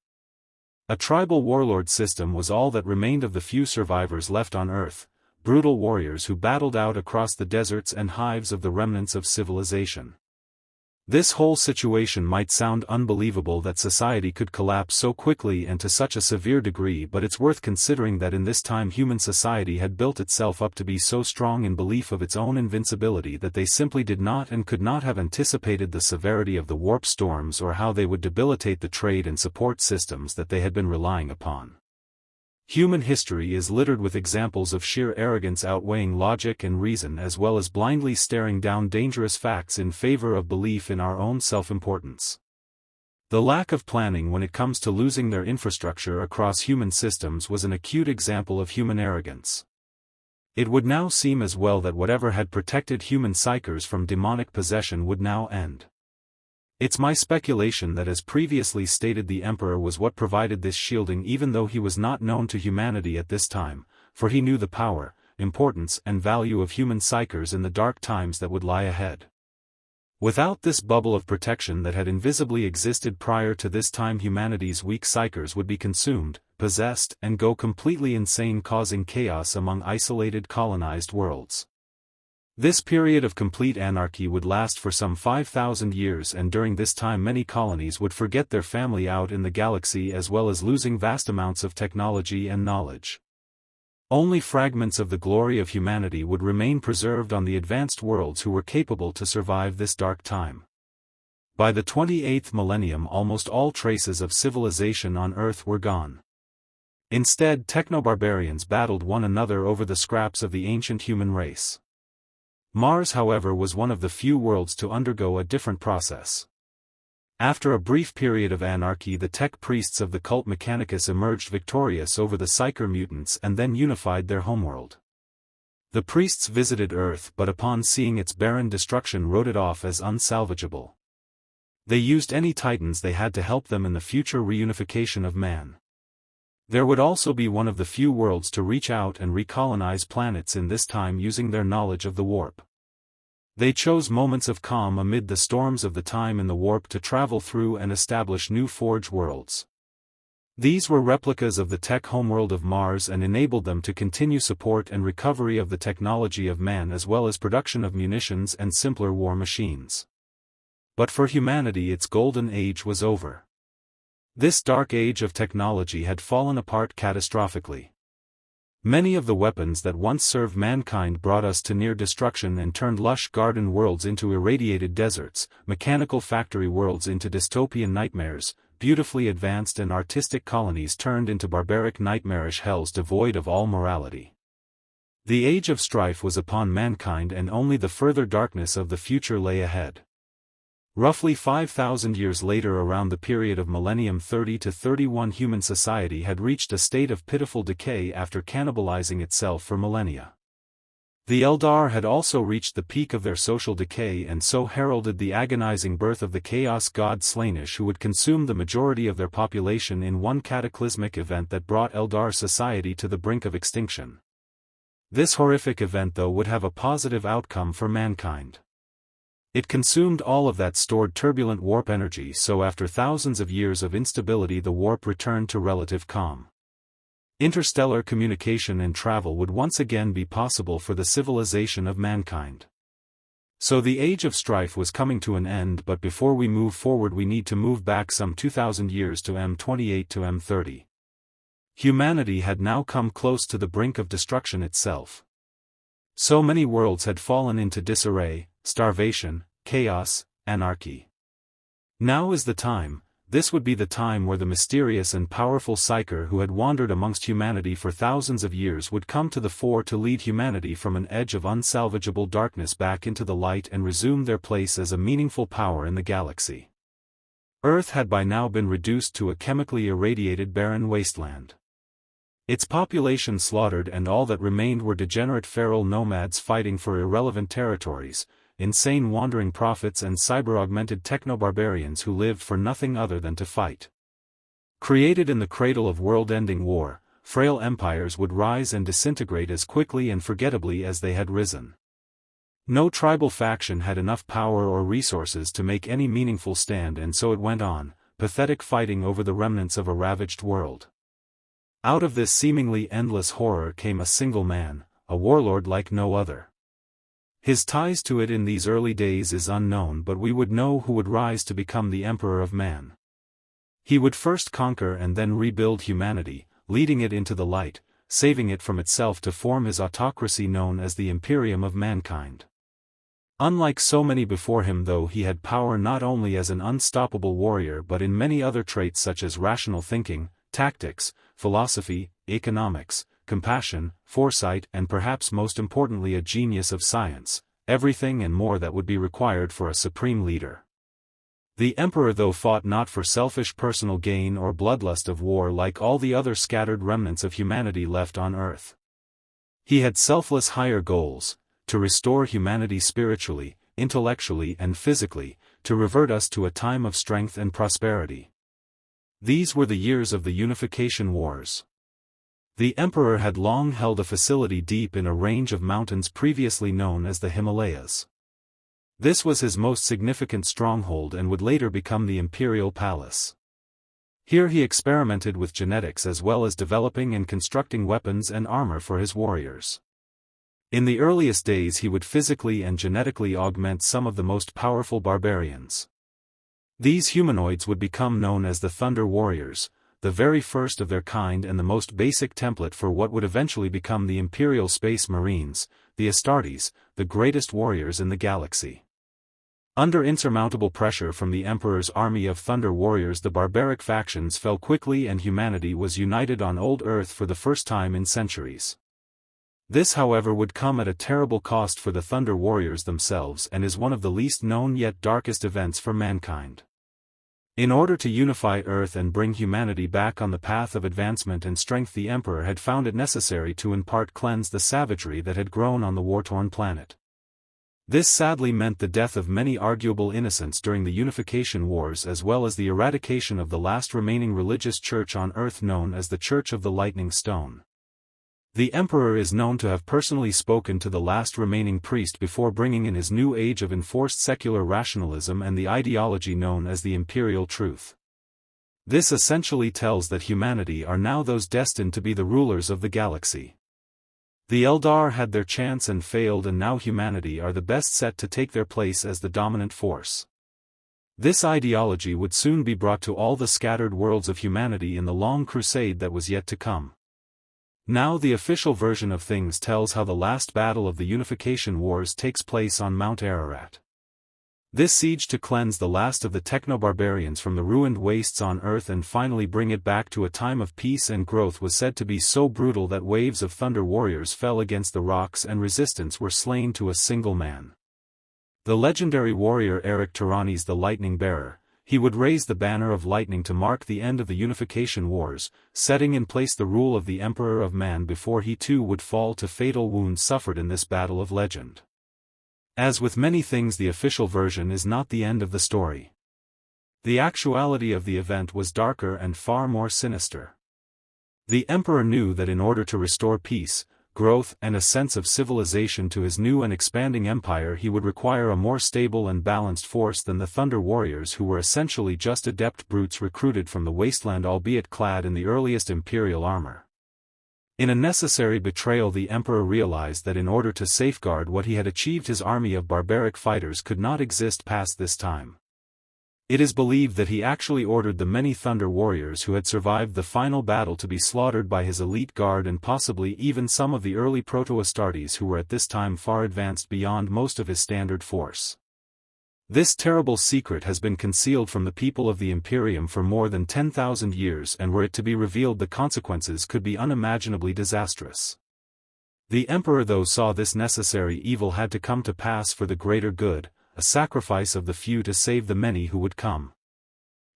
A tribal warlord system was all that remained of the few survivors left on Earth, brutal warriors who battled out across the deserts and hives of the remnants of civilization. This whole situation might sound unbelievable, that society could collapse so quickly and to such a severe degree, but it's worth considering that in this time human society had built itself up to be so strong in belief of its own invincibility that they simply did not and could not have anticipated the severity of the warp storms or how they would debilitate the trade and support systems that they had been relying upon. Human history is littered with examples of sheer arrogance outweighing logic and reason, as well as blindly staring down dangerous facts in favor of belief in our own self-importance. The lack of planning when it comes to losing their infrastructure across human systems was an acute example of human arrogance. It would now seem as well that whatever had protected human psychers from demonic possession would now end. It's my speculation that, as previously stated, the Emperor was what provided this shielding, even though he was not known to humanity at this time, for he knew the power, importance, and value of human psychers in the dark times that would lie ahead. Without this bubble of protection that had invisibly existed prior to this time, humanity's weak psychers would be consumed, possessed, and go completely insane, causing chaos among isolated colonized worlds. This period of complete anarchy would last for some 5,000 years, and during this time many colonies would forget their family out in the galaxy, as well as losing vast amounts of technology and knowledge. Only fragments of the glory of humanity would remain preserved on the advanced worlds who were capable to survive this dark time. By the 28th millennium, almost all traces of civilization on Earth were gone. Instead, techno-barbarians battled one another over the scraps of the ancient human race. Mars, however, was one of the few worlds to undergo a different process. After a brief period of anarchy, the tech priests of the cult Mechanicus emerged victorious over the psyker mutants and then unified their homeworld. The priests visited Earth, but upon seeing its barren destruction wrote it off as unsalvageable. They used any titans they had to help them in the future reunification of man. There would also be one of the few worlds to reach out and recolonize planets in this time using their knowledge of the warp. They chose moments of calm amid the storms of the time in the warp to travel through and establish new forge worlds. These were replicas of the tech homeworld of Mars and enabled them to continue support and recovery of the technology of man as well as production of munitions and simpler war machines. But for humanity its golden age was over. This dark age of technology had fallen apart catastrophically. Many of the weapons that once served mankind brought us to near destruction and turned lush garden worlds into irradiated deserts, mechanical factory worlds into dystopian nightmares, beautifully advanced and artistic colonies turned into barbaric nightmarish hells devoid of all morality. The Age of Strife was upon mankind and only the further darkness of the future lay ahead. Roughly 5,000 years later, around the period of Millennium 30 to 31, human society had reached a state of pitiful decay after cannibalizing itself for millennia. The Eldar had also reached the peak of their social decay and so heralded the agonizing birth of the chaos god Slaanesh, who would consume the majority of their population in one cataclysmic event that brought Eldar society to the brink of extinction. This horrific event, though, would have a positive outcome for mankind. It consumed all of that stored turbulent warp energy, so after thousands of years of instability the warp returned to relative calm. Interstellar communication and travel would once again be possible for the civilization of mankind. So the Age of Strife was coming to an end, but before we move forward we need to move back some 2,000 years to M28 to M30. Humanity had now come close to the brink of destruction itself. So many worlds had fallen into disarray, starvation, chaos, anarchy. Now is the time. This would be the time where the mysterious and powerful Psyker who had wandered amongst humanity for thousands of years would come to the fore to lead humanity from an edge of unsalvageable darkness back into the light and resume their place as a meaningful power in the galaxy. Earth had by now been reduced to a chemically irradiated barren wasteland. Its population slaughtered, and all that remained were degenerate feral nomads fighting for irrelevant territories, insane wandering prophets and cyber-augmented techno-barbarians who lived for nothing other than to fight. Created in the cradle of world-ending war, frail empires would rise and disintegrate as quickly and forgettably as they had risen. No tribal faction had enough power or resources to make any meaningful stand, and so it went on, pathetic fighting over the remnants of a ravaged world. Out of this seemingly endless horror came a single man, a warlord like no other. His ties to it in these early days is unknown, but we would know who would rise to become the Emperor of Man. He would first conquer and then rebuild humanity, leading it into the light, saving it from itself to form his autocracy known as the Imperium of Mankind. Unlike so many before him, though, he had power not only as an unstoppable warrior but in many other traits such as rational thinking, tactics, philosophy, economics, compassion, foresight, and perhaps most importantly a genius of science, everything and more that would be required for a supreme leader. The Emperor, though, fought not for selfish personal gain or bloodlust of war like all the other scattered remnants of humanity left on Earth. He had selfless higher goals: to restore humanity spiritually, intellectually and physically, to revert us to a time of strength and prosperity. These were the years of the Unification Wars. The Emperor had long held a facility deep in a range of mountains previously known as the Himalayas. This was his most significant stronghold and would later become the Imperial Palace. Here he experimented with genetics as well as developing and constructing weapons and armor for his warriors. In the earliest days he would physically and genetically augment some of the most powerful barbarians. These humanoids would become known as the Thunder Warriors, the very first of their kind and the most basic template for what would eventually become the Imperial Space Marines, the Astartes, the greatest warriors in the galaxy. Under insurmountable pressure from the Emperor's army of Thunder Warriors, the barbaric factions fell quickly and humanity was united on old Earth for the first time in centuries. This, however, would come at a terrible cost for the Thunder Warriors themselves and is one of the least known yet darkest events for mankind. In order to unify Earth and bring humanity back on the path of advancement and strength, the Emperor had found it necessary to in part cleanse the savagery that had grown on the war-torn planet. This sadly meant the death of many arguable innocents during the Unification Wars as well as the eradication of the last remaining religious church on Earth known as the Church of the Lightning Stone. The Emperor is known to have personally spoken to the last remaining priest before bringing in his new age of enforced secular rationalism and the ideology known as the Imperial Truth. This essentially tells that humanity are now those destined to be the rulers of the galaxy. The Eldar had their chance and failed, and now humanity are the best set to take their place as the dominant force. This ideology would soon be brought to all the scattered worlds of humanity in the long crusade that was yet to come. Now the official version of things tells how the last battle of the Unification Wars takes place on Mount Ararat. This siege to cleanse the last of the techno-barbarians from the ruined wastes on Earth and finally bring it back to a time of peace and growth was said to be so brutal that waves of Thunder Warriors fell against the rocks and resistance were slain to a single man. The legendary warrior Eric Tyrannies the Lightning Bearer, he would raise the banner of lightning to mark the end of the Unification Wars, setting in place the rule of the Emperor of Man before he too would fall to fatal wounds suffered in this battle of legend. As with many things, the official version is not the end of the story. The actuality of the event was darker and far more sinister. The Emperor knew that in order to restore peace, growth and a sense of civilization to his new and expanding empire he would require a more stable and balanced force than the Thunder Warriors, who were essentially just adept brutes recruited from the wasteland, albeit clad in the earliest Imperial armor. In a necessary betrayal, the Emperor realized that in order to safeguard what he had achieved, his army of barbaric fighters could not exist past this time. It is believed that he actually ordered the many Thunder Warriors who had survived the final battle to be slaughtered by his elite guard, and possibly even some of the early Proto-Astartes who were at this time far advanced beyond most of his standard force. This terrible secret has been concealed from the people of the Imperium for more than 10,000 years, and were it to be revealed, the consequences could be unimaginably disastrous. The Emperor, though, saw this necessary evil had to come to pass for the greater good, a sacrifice of the few to save the many who would come.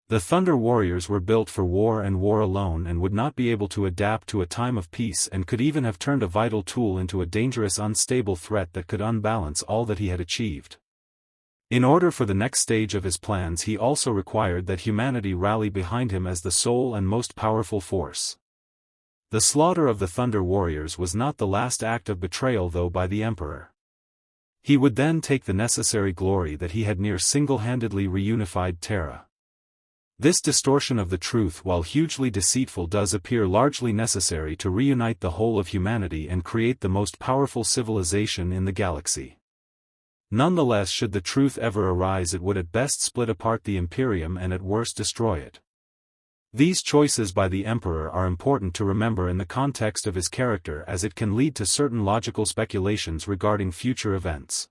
The Thunder Warriors were built for war and war alone, and would not be able to adapt to a time of peace, and could even have turned a vital tool into a dangerous, unstable threat that could unbalance all that he had achieved. In order for the next stage of his plans, he also required that humanity rally behind him as the sole and most powerful force. The slaughter of the Thunder Warriors was not the last act of betrayal, though, by the Emperor. He would then take the necessary glory that he had near single-handedly reunified Terra. This distortion of the truth, while hugely deceitful, does appear largely necessary to reunite the whole of humanity and create the most powerful civilization in the galaxy. Nonetheless, should the truth ever arise, it would at best split apart the Imperium and at worst destroy it. These choices by the Emperor are important to remember in the context of his character, as it can lead to certain logical speculations regarding future events.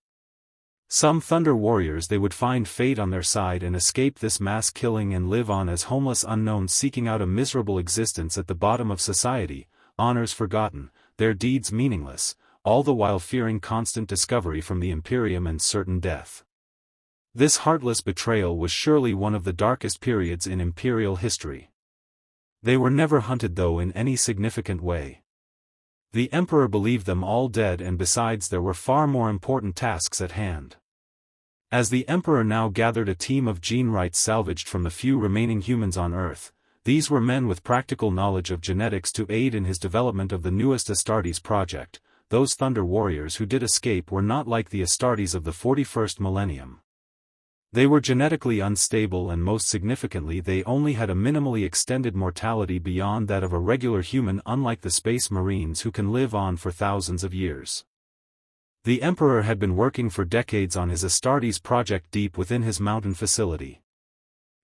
Some Thunder Warriors, they would find fate on their side and escape this mass killing and live on as homeless unknowns, seeking out a miserable existence at the bottom of society, honors forgotten, their deeds meaningless, all the while fearing constant discovery from the Imperium and certain death. This heartless betrayal was surely one of the darkest periods in Imperial history. They were never hunted, though, in any significant way. The Emperor believed them all dead, and besides, there were far more important tasks at hand. As the Emperor now gathered a team of gene rights salvaged from the few remaining humans on Earth, these were men with practical knowledge of genetics to aid in his development of the newest Astartes project. Those Thunder Warriors who did escape were not like the Astartes of the 41st millennium. They were genetically unstable, and most significantly, they only had a minimally extended mortality beyond that of a regular human, unlike the Space Marines who can live on for thousands of years. The Emperor had been working for decades on his Astartes project deep within his mountain facility.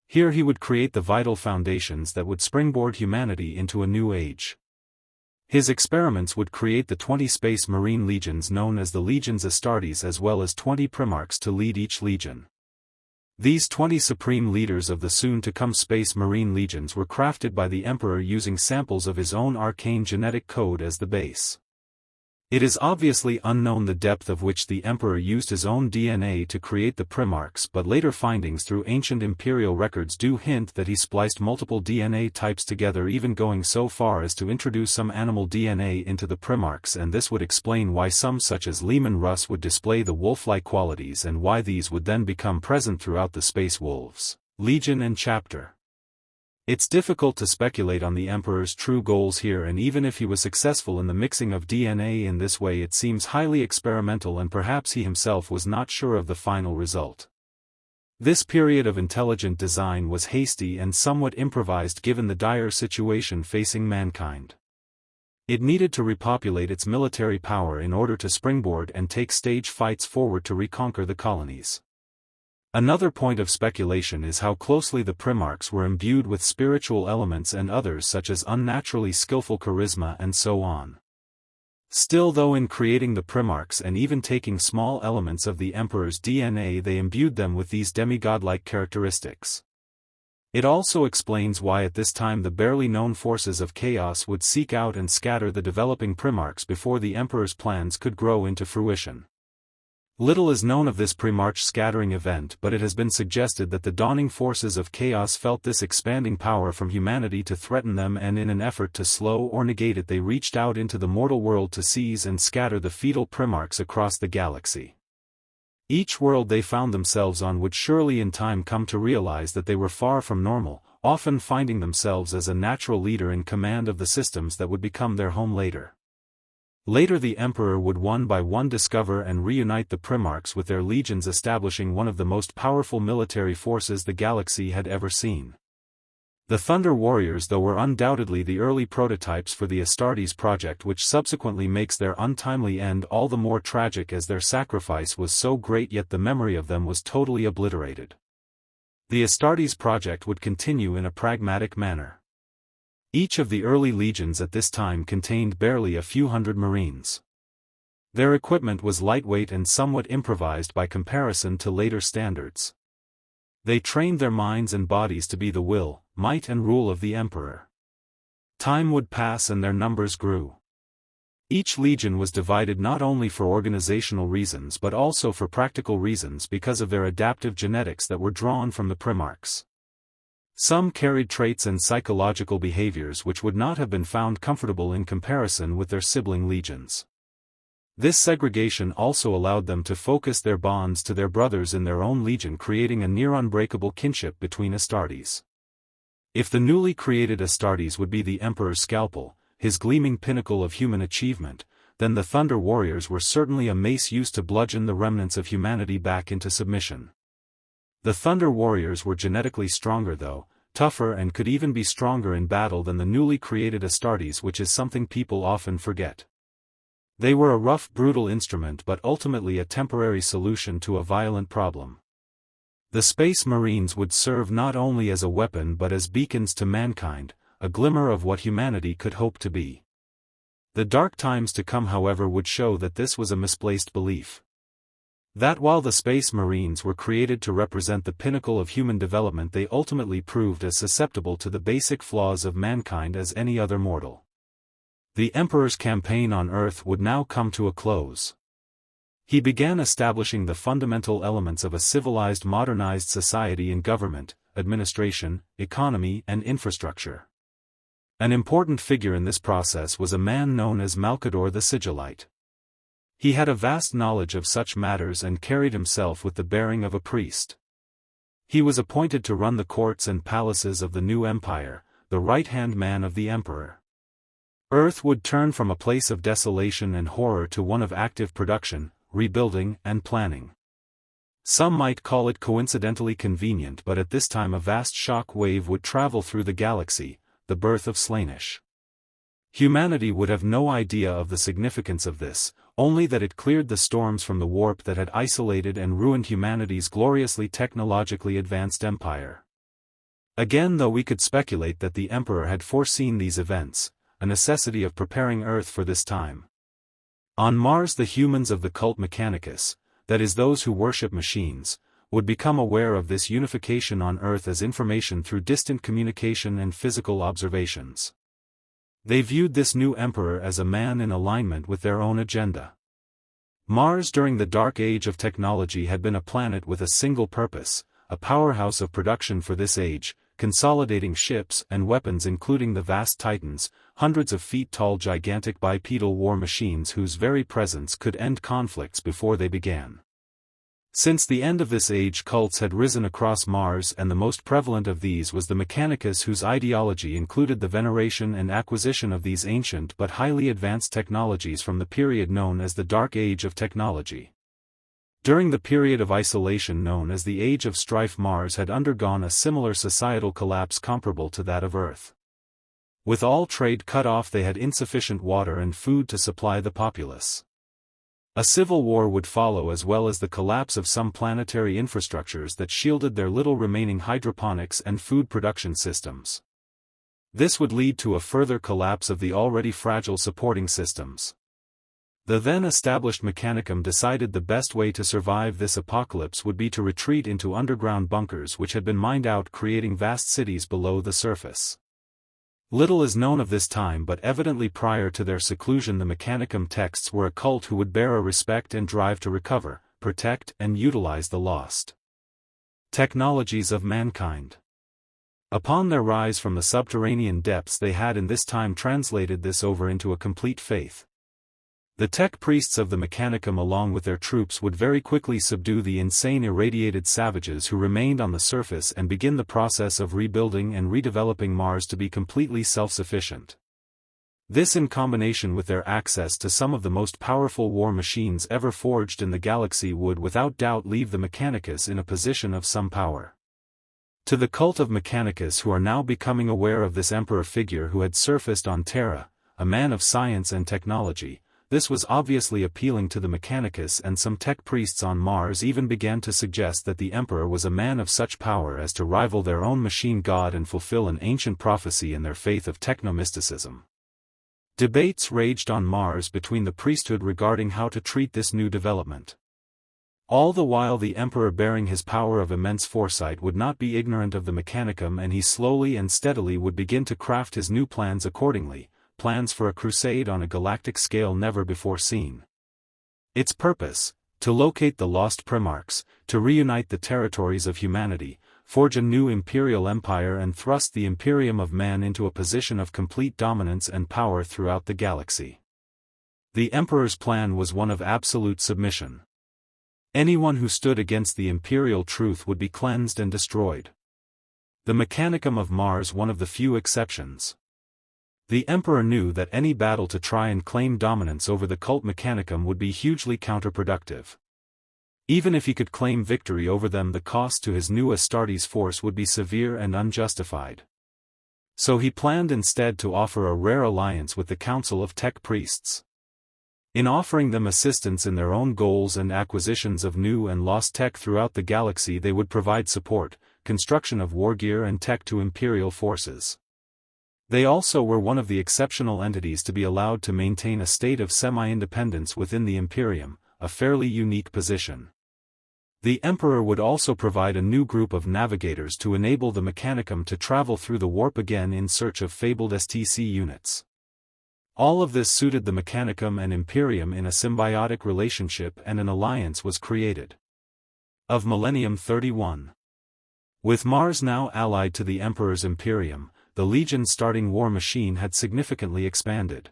Here he would create the vital foundations that would springboard humanity into a new age. His experiments would create the 20 Space Marine legions known as the Legions Astartes, as well as 20 Primarchs to lead each legion. These 20 supreme leaders of the soon-to-come Space Marine legions were crafted by the Emperor using samples of his own arcane genetic code as the base. It is obviously unknown the depth of which the Emperor used his own DNA to create the Primarchs, but later findings through ancient imperial records do hint that he spliced multiple DNA types together, even going so far as to introduce some animal DNA into the Primarchs, and this would explain why some such as Leman Russ would display the wolf-like qualities and why these would then become present throughout the Space Wolves, Legion and Chapter. It's difficult to speculate on the Emperor's true goals here, and even if he was successful in the mixing of DNA in this way, it seems highly experimental, and perhaps he himself was not sure of the final result. This period of intelligent design was hasty and somewhat improvised given the dire situation facing mankind. It needed to repopulate its military power in order to springboard and take stage fights forward to reconquer the colonies. Another point of speculation is how closely the Primarchs were imbued with spiritual elements and others such as unnaturally skillful charisma and so on. Still, though, in creating the Primarchs and even taking small elements of the Emperor's DNA, they imbued them with these demigod-like characteristics. It also explains why at this time the barely known forces of chaos would seek out and scatter the developing Primarchs before the Emperor's plans could grow into fruition. Little is known of this Primarch scattering event, but it has been suggested that the dawning forces of chaos felt this expanding power from humanity to threaten them, and in an effort to slow or negate it they reached out into the mortal world to seize and scatter the fetal Primarchs across the galaxy. Each world they found themselves on would surely in time come to realize that they were far from normal, often finding themselves as a natural leader in command of the systems that would become their home later. Later the Emperor would one by one discover and reunite the Primarchs with their legions, establishing one of the most powerful military forces the galaxy had ever seen. The Thunder Warriors, though, were undoubtedly the early prototypes for the Astartes project, which subsequently makes their untimely end all the more tragic as their sacrifice was so great, yet the memory of them was totally obliterated. The Astartes project would continue in a pragmatic manner. Each of the early legions at this time contained barely a few hundred marines. Their equipment was lightweight and somewhat improvised by comparison to later standards. They trained their minds and bodies to be the will, might and rule of the Emperor. Time would pass and their numbers grew. Each legion was divided not only for organizational reasons but also for practical reasons because of their adaptive genetics that were drawn from the Primarchs. Some carried traits and psychological behaviors which would not have been found comfortable in comparison with their sibling legions. This segregation also allowed them to focus their bonds to their brothers in their own legion, creating a near unbreakable kinship between Astartes. If the newly created Astartes would be the Emperor's scalpel, his gleaming pinnacle of human achievement, then the Thunder Warriors were certainly a mace used to bludgeon the remnants of humanity back into submission. The Thunder Warriors were genetically stronger though, tougher, and could even be stronger in battle than the newly created Astartes, which is something people often forget. They were a rough, brutal instrument but ultimately a temporary solution to a violent problem. The Space Marines would serve not only as a weapon but as beacons to mankind, a glimmer of what humanity could hope to be. The dark times to come, however, would show that this was a misplaced belief. That while the Space Marines were created to represent the pinnacle of human development, they ultimately proved as susceptible to the basic flaws of mankind as any other mortal. The Emperor's campaign on Earth would now come to a close. He began establishing the fundamental elements of a civilized, modernized society in government, administration, economy, and infrastructure. An important figure in this process was a man known as Malcador the Sigillite. He had a vast knowledge of such matters and carried himself with the bearing of a priest. He was appointed to run the courts and palaces of the new empire, the right-hand man of the Emperor. Earth would turn from a place of desolation and horror to one of active production, rebuilding, and planning. Some might call it coincidentally convenient, but at this time a vast shock wave would travel through the galaxy, the birth of Slaanesh. Humanity would have no idea of the significance of this, only that it cleared the storms from the warp that had isolated and ruined humanity's gloriously technologically advanced empire. Again, though, we could speculate that the Emperor had foreseen these events, a necessity of preparing Earth for this time. On Mars, the humans of the cult Mechanicus, that is those who worship machines, would become aware of this unification on Earth as information through distant communication and physical observations. They viewed this new emperor as a man in alignment with their own agenda. Mars during the Dark Age of technology had been a planet with a single purpose, a powerhouse of production for this age, consolidating ships and weapons including the vast Titans, hundreds of feet tall gigantic bipedal war machines whose very presence could end conflicts before they began. Since the end of this age, cults had risen across Mars, and the most prevalent of these was the Mechanicus, whose ideology included the veneration and acquisition of these ancient but highly advanced technologies from the period known as the Dark Age of technology. During the period of isolation known as the Age of Strife, Mars had undergone a similar societal collapse comparable to that of Earth. With all trade cut off, they had insufficient water and food to supply the populace. A civil war would follow, as well as the collapse of some planetary infrastructures that shielded their little remaining hydroponics and food production systems. This would lead to a further collapse of the already fragile supporting systems. The then established Mechanicum decided the best way to survive this apocalypse would be to retreat into underground bunkers which had been mined out, creating vast cities below the surface. Little is known of this time, but evidently prior to their seclusion the Mechanicum texts were a cult who would bear a respect and drive to recover, protect and utilize the lost technologies of mankind. Upon their rise from the subterranean depths, they had in this time translated this over into a complete faith. The tech priests of the Mechanicum along with their troops would very quickly subdue the insane irradiated savages who remained on the surface and begin the process of rebuilding and redeveloping Mars to be completely self-sufficient. This, in combination with their access to some of the most powerful war machines ever forged in the galaxy, would without doubt leave the Mechanicus in a position of some power. To the cult of Mechanicus, who are now becoming aware of this emperor figure who had surfaced on Terra, a man of science and technology, this was obviously appealing to the Mechanicus, and some tech priests on Mars even began to suggest that the Emperor was a man of such power as to rival their own machine god and fulfill an ancient prophecy in their faith of technomysticism. Debates raged on Mars between the priesthood regarding how to treat this new development. All the while the Emperor, bearing his power of immense foresight, would not be ignorant of the Mechanicum, and he slowly and steadily would begin to craft his new plans accordingly. Plans for a crusade on a galactic scale never before seen. Its purpose: to locate the lost Primarchs, to reunite the territories of humanity, forge a new imperial empire and thrust the Imperium of Man into a position of complete dominance and power throughout the galaxy. The Emperor's plan was one of absolute submission. Anyone who stood against the imperial truth would be cleansed and destroyed. The Mechanicum of Mars one of the few exceptions. The Emperor knew that any battle to try and claim dominance over the cult Mechanicum would be hugely counterproductive. Even if he could claim victory over them, the cost to his new Astartes force would be severe and unjustified. So he planned instead to offer a rare alliance with the Council of Tech Priests. In offering them assistance in their own goals and acquisitions of new and lost tech throughout the galaxy, they would provide support, construction of war gear and tech to imperial forces. They also were one of the exceptional entities to be allowed to maintain a state of semi-independence within the Imperium, a fairly unique position. The Emperor would also provide a new group of navigators to enable the Mechanicum to travel through the warp again in search of fabled STC units. All of this suited the Mechanicum and Imperium in a symbiotic relationship, and an alliance was created. Of Millennium 31. With Mars now allied to the Emperor's Imperium, the Legion's starting war machine had significantly expanded.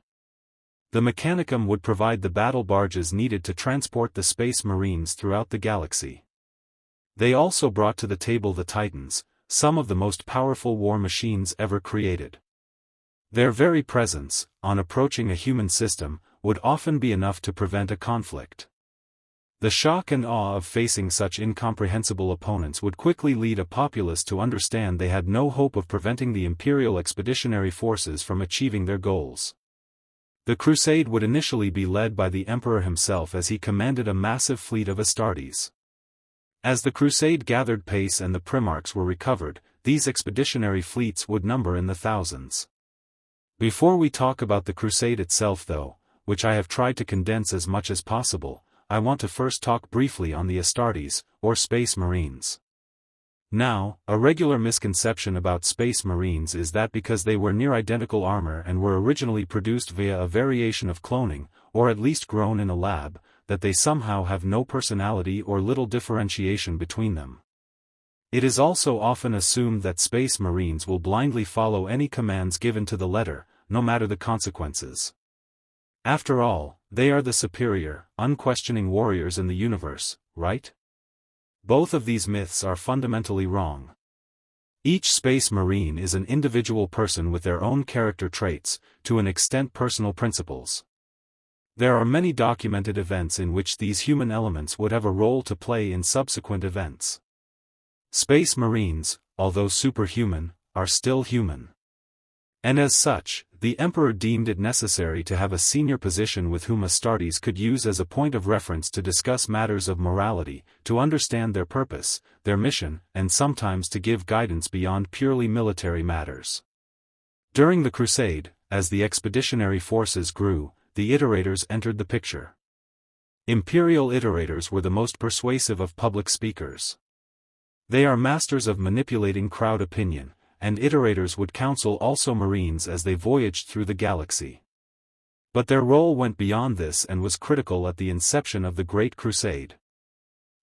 The Mechanicum would provide the battle barges needed to transport the Space Marines throughout the galaxy. They also brought to the table the Titans, some of the most powerful war machines ever created. Their very presence, on approaching a human system, would often be enough to prevent a conflict. The shock and awe of facing such incomprehensible opponents would quickly lead a populace to understand they had no hope of preventing the Imperial expeditionary forces from achieving their goals. The crusade would initially be led by the Emperor himself, as he commanded a massive fleet of Astartes. As the crusade gathered pace and the Primarchs were recovered, these expeditionary fleets would number in the thousands. Before we talk about the crusade itself though, which I have tried to condense as much as possible, I want to first talk briefly on the Astartes, or Space Marines. Now, a regular misconception about Space Marines is that because they wear near-identical armor and were originally produced via a variation of cloning, or at least grown in a lab, that they somehow have no personality or little differentiation between them. It is also often assumed that Space Marines will blindly follow any commands given to the letter, no matter the consequences. After all, they are the superior, unquestioning warriors in the universe, right? Both of these myths are fundamentally wrong. Each Space Marine is an individual person with their own character traits, to an extent personal principles. There are many documented events in which these human elements would have a role to play in subsequent events. Space Marines, although superhuman, are still human. And as such, the Emperor deemed it necessary to have a senior position with whom Astartes could use as a point of reference to discuss matters of morality, to understand their purpose, their mission, and sometimes to give guidance beyond purely military matters. During the Crusade, as the expeditionary forces grew, the iterators entered the picture. Imperial iterators were the most persuasive of public speakers. They are masters of manipulating crowd opinion, and iterators would counsel also Marines as they voyaged through the galaxy. But their role went beyond this and was critical at the inception of the Great Crusade.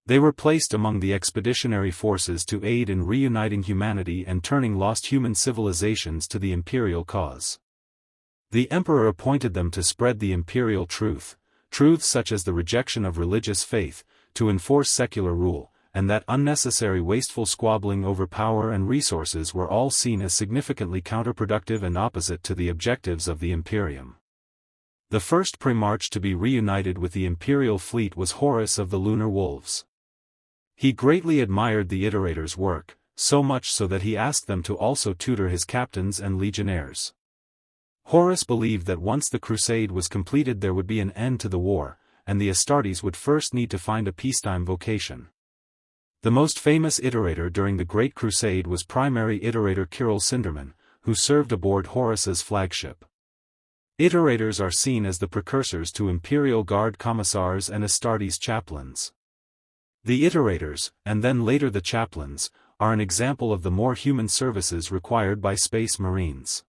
They were placed among the expeditionary forces to aid in reuniting humanity and turning lost human civilizations to the imperial cause. The Emperor appointed them to spread the imperial truths such as the rejection of religious faith, to enforce secular rule, and that unnecessary wasteful squabbling over power and resources were all seen as significantly counterproductive and opposite to the objectives of the Imperium. The first Primarch to be reunited with the Imperial fleet was Horus of the Lunar Wolves. He greatly admired the iterators' work, so much so that he asked them to also tutor his captains and legionnaires. Horus believed that once the crusade was completed there would be an end to the war, and the Astartes would first need to find a peacetime vocation. The most famous iterator during the Great Crusade was primary iterator Kirill Sinderman, who served aboard Horus's flagship. Iterators are seen as the precursors to Imperial Guard commissars and Astartes chaplains. The iterators, and then later the chaplains, are an example of the more human services required by Space Marines.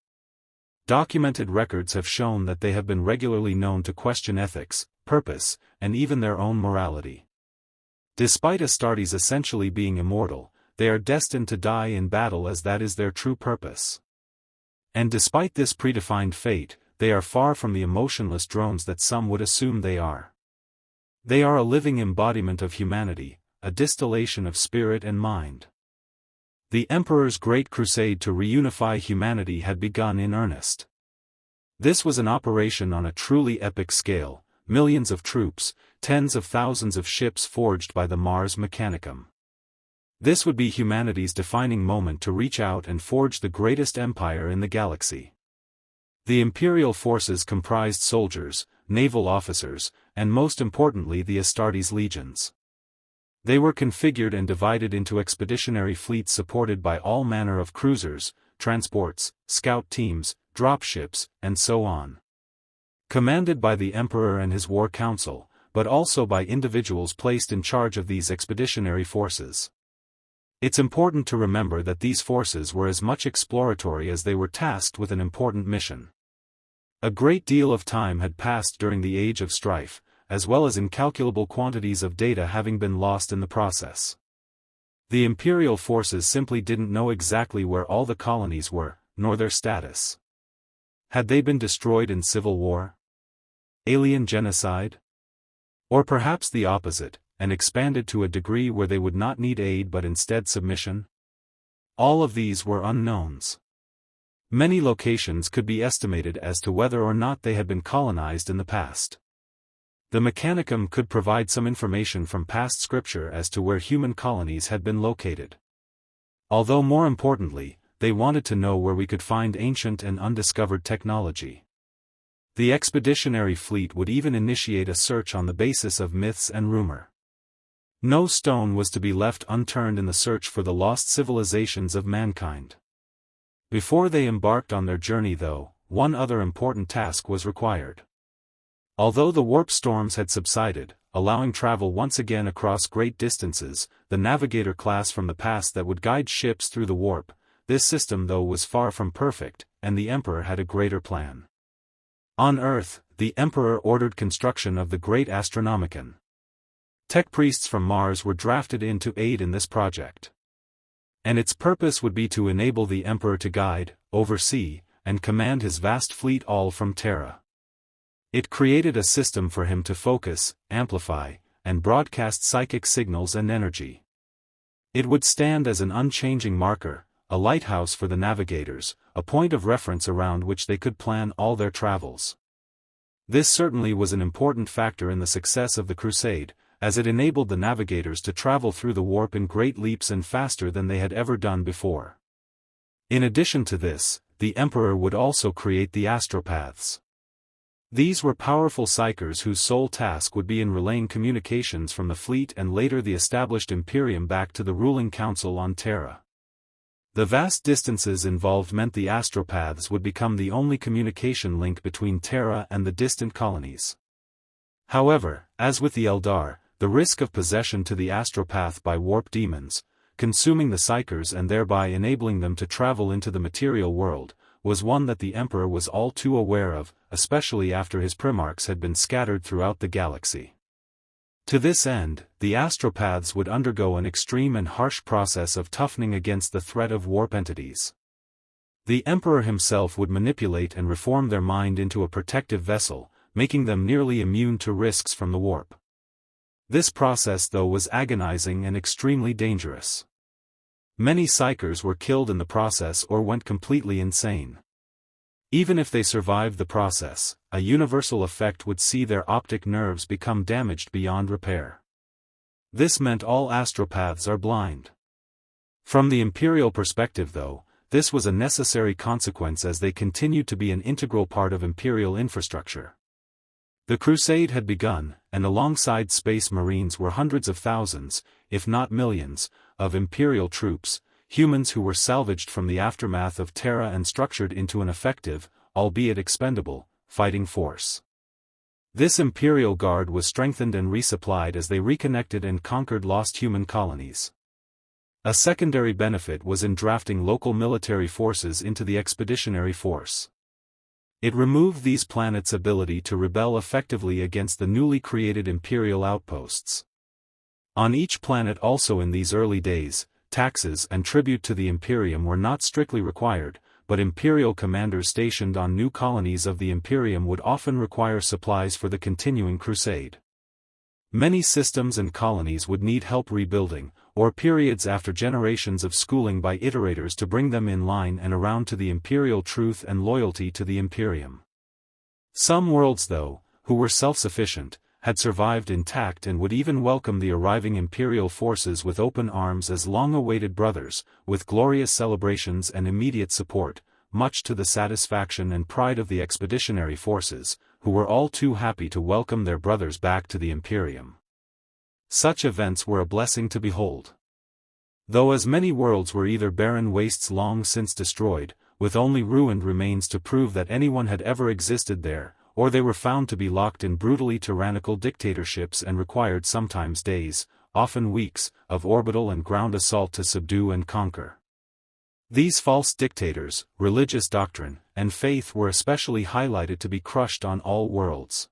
Documented records have shown that they have been regularly known to question ethics, purpose, and even their own morality. Despite Astartes essentially being immortal, they are destined to die in battle as that is their true purpose. And despite this predefined fate, they are far from the emotionless drones that some would assume they are. They are a living embodiment of humanity, a distillation of spirit and mind. The Emperor's Great Crusade to reunify humanity had begun in earnest. This was an operation on a truly epic scale, millions of troops, tens of thousands of ships forged by the Mars Mechanicum. This would be humanity's defining moment to reach out and forge the greatest empire in the galaxy. The Imperial forces comprised soldiers, naval officers, and most importantly the Astartes legions. They were configured and divided into expeditionary fleets supported by all manner of cruisers, transports, scout teams, dropships, and so on. Commanded by the Emperor and his war council, but also by individuals placed in charge of these expeditionary forces. It's important to remember that these forces were as much exploratory as they were tasked with an important mission. A great deal of time had passed during the Age of Strife, as well as incalculable quantities of data having been lost in the process. The Imperial forces simply didn't know exactly where all the colonies were, nor their status. Had they been destroyed in civil war? Alien genocide? Or perhaps the opposite, and expanded to a degree where they would not need aid but instead submission? All of these were unknowns. Many locations could be estimated as to whether or not they had been colonized in the past. The Mechanicum could provide some information from past scripture as to where human colonies had been located. Although more importantly, they wanted to know where we could find ancient and undiscovered technology. The expeditionary fleet would even initiate a search on the basis of myths and rumor. No stone was to be left unturned in the search for the lost civilizations of mankind. Before they embarked on their journey though, one other important task was required. Although the warp storms had subsided, allowing travel once again across great distances, the Navigator class from the past that would guide ships through the warp, this system though was far from perfect, and the Emperor had a greater plan. On Earth, the Emperor ordered construction of the Great Astronomicon. Tech priests from Mars were drafted in to aid in this project. And its purpose would be to enable the Emperor to guide, oversee, and command his vast fleet all from Terra. It created a system for him to focus, amplify, and broadcast psychic signals and energy. It would stand as an unchanging marker, a lighthouse for the Navigators, a point of reference around which they could plan all their travels. This certainly was an important factor in the success of the Crusade, as it enabled the Navigators to travel through the warp in great leaps and faster than they had ever done before. In addition to this, the Emperor would also create the Astropaths. These were powerful psychers whose sole task would be in relaying communications from the fleet and later the established Imperium back to the ruling council on Terra. The vast distances involved meant the Astropaths would become the only communication link between Terra and the distant colonies. However, as with the Eldar, the risk of possession to the Astropath by warp demons, consuming the psychers and thereby enabling them to travel into the material world, was one that the Emperor was all too aware of, especially after his Primarchs had been scattered throughout the galaxy. To this end, the Astropaths would undergo an extreme and harsh process of toughening against the threat of warp entities. The Emperor himself would manipulate and reform their mind into a protective vessel, making them nearly immune to risks from the warp. This process though was agonizing and extremely dangerous. Many psychers were killed in the process or went completely insane. Even if they survived the process, a universal effect would see their optic nerves become damaged beyond repair. This meant all Astropaths are blind. From the Imperial perspective though, this was a necessary consequence as they continued to be an integral part of Imperial infrastructure. The Crusade had begun, and alongside Space Marines were hundreds of thousands, if not millions, of Imperial troops, humans who were salvaged from the aftermath of Terra and structured into an effective, albeit expendable, fighting force. This Imperial Guard was strengthened and resupplied as they reconnected and conquered lost human colonies. A secondary benefit was in drafting local military forces into the expeditionary force. It removed these planets' ability to rebel effectively against the newly created Imperial outposts. On each planet also in these early days, taxes and tribute to the Imperium were not strictly required, but Imperial commanders stationed on new colonies of the Imperium would often require supplies for the continuing crusade. Many systems and colonies would need help rebuilding, or periods after generations of schooling by iterators to bring them in line and around to the Imperial truth and loyalty to the Imperium. Some worlds though, who were self-sufficient, had survived intact and would even welcome the arriving Imperial forces with open arms as long-awaited brothers, with glorious celebrations and immediate support, much to the satisfaction and pride of the expeditionary forces, who were all too happy to welcome their brothers back to the Imperium. Such events were a blessing to behold. Though as many worlds were either barren wastes long since destroyed, with only ruined remains to prove that anyone had ever existed there, or they were found to be locked in brutally tyrannical dictatorships and required sometimes days, often weeks, of orbital and ground assault to subdue and conquer. These false dictators, religious doctrine, and faith were especially highlighted to be crushed on all worlds.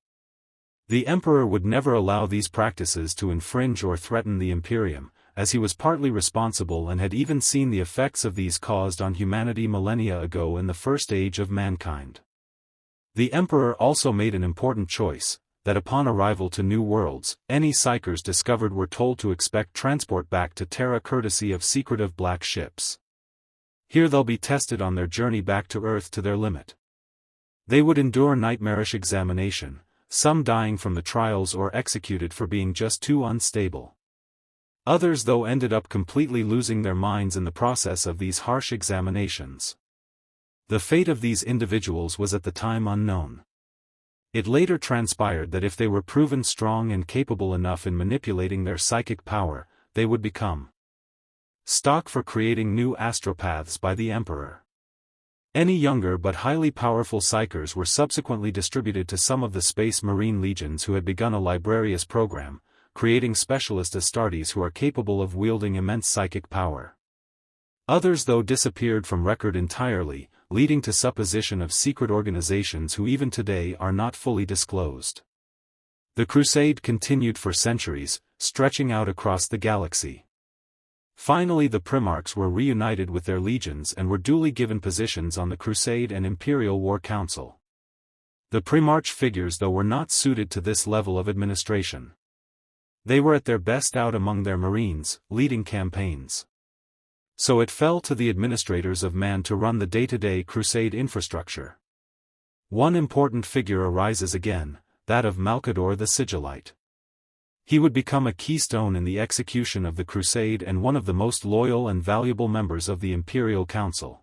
The Emperor would never allow these practices to infringe or threaten the Imperium, as he was partly responsible and had even seen the effects of these caused on humanity millennia ago in the first age of mankind. The Emperor also made an important choice, that upon arrival to new worlds, any psychers discovered were told to expect transport back to Terra courtesy of secretive black ships. Here they'll be tested on their journey back to Earth to their limit. They would endure nightmarish examination, some dying from the trials or executed for being just too unstable. Others though ended up completely losing their minds in the process of these harsh examinations. The fate of these individuals was at the time unknown. It later transpired that if they were proven strong and capable enough in manipulating their psychic power, they would become stock for creating new astropaths by the Emperor. Any younger but highly powerful psychers were subsequently distributed to some of the Space Marine legions who had begun a Librarius program, creating specialist Astartes who are capable of wielding immense psychic power. Others though disappeared from record entirely, leading to supposition of secret organizations who even today are not fully disclosed. The Crusade continued for centuries, stretching out across the galaxy. Finally the Primarchs were reunited with their legions and were duly given positions on the Crusade and Imperial War Council. The Primarch figures though were not suited to this level of administration. They were at their best out among their marines, leading campaigns. So it fell to the administrators of man to run the day-to-day Crusade infrastructure. One important figure arises again, that of Malcador the Sigillite. He would become a keystone in the execution of the Crusade and one of the most loyal and valuable members of the Imperial Council.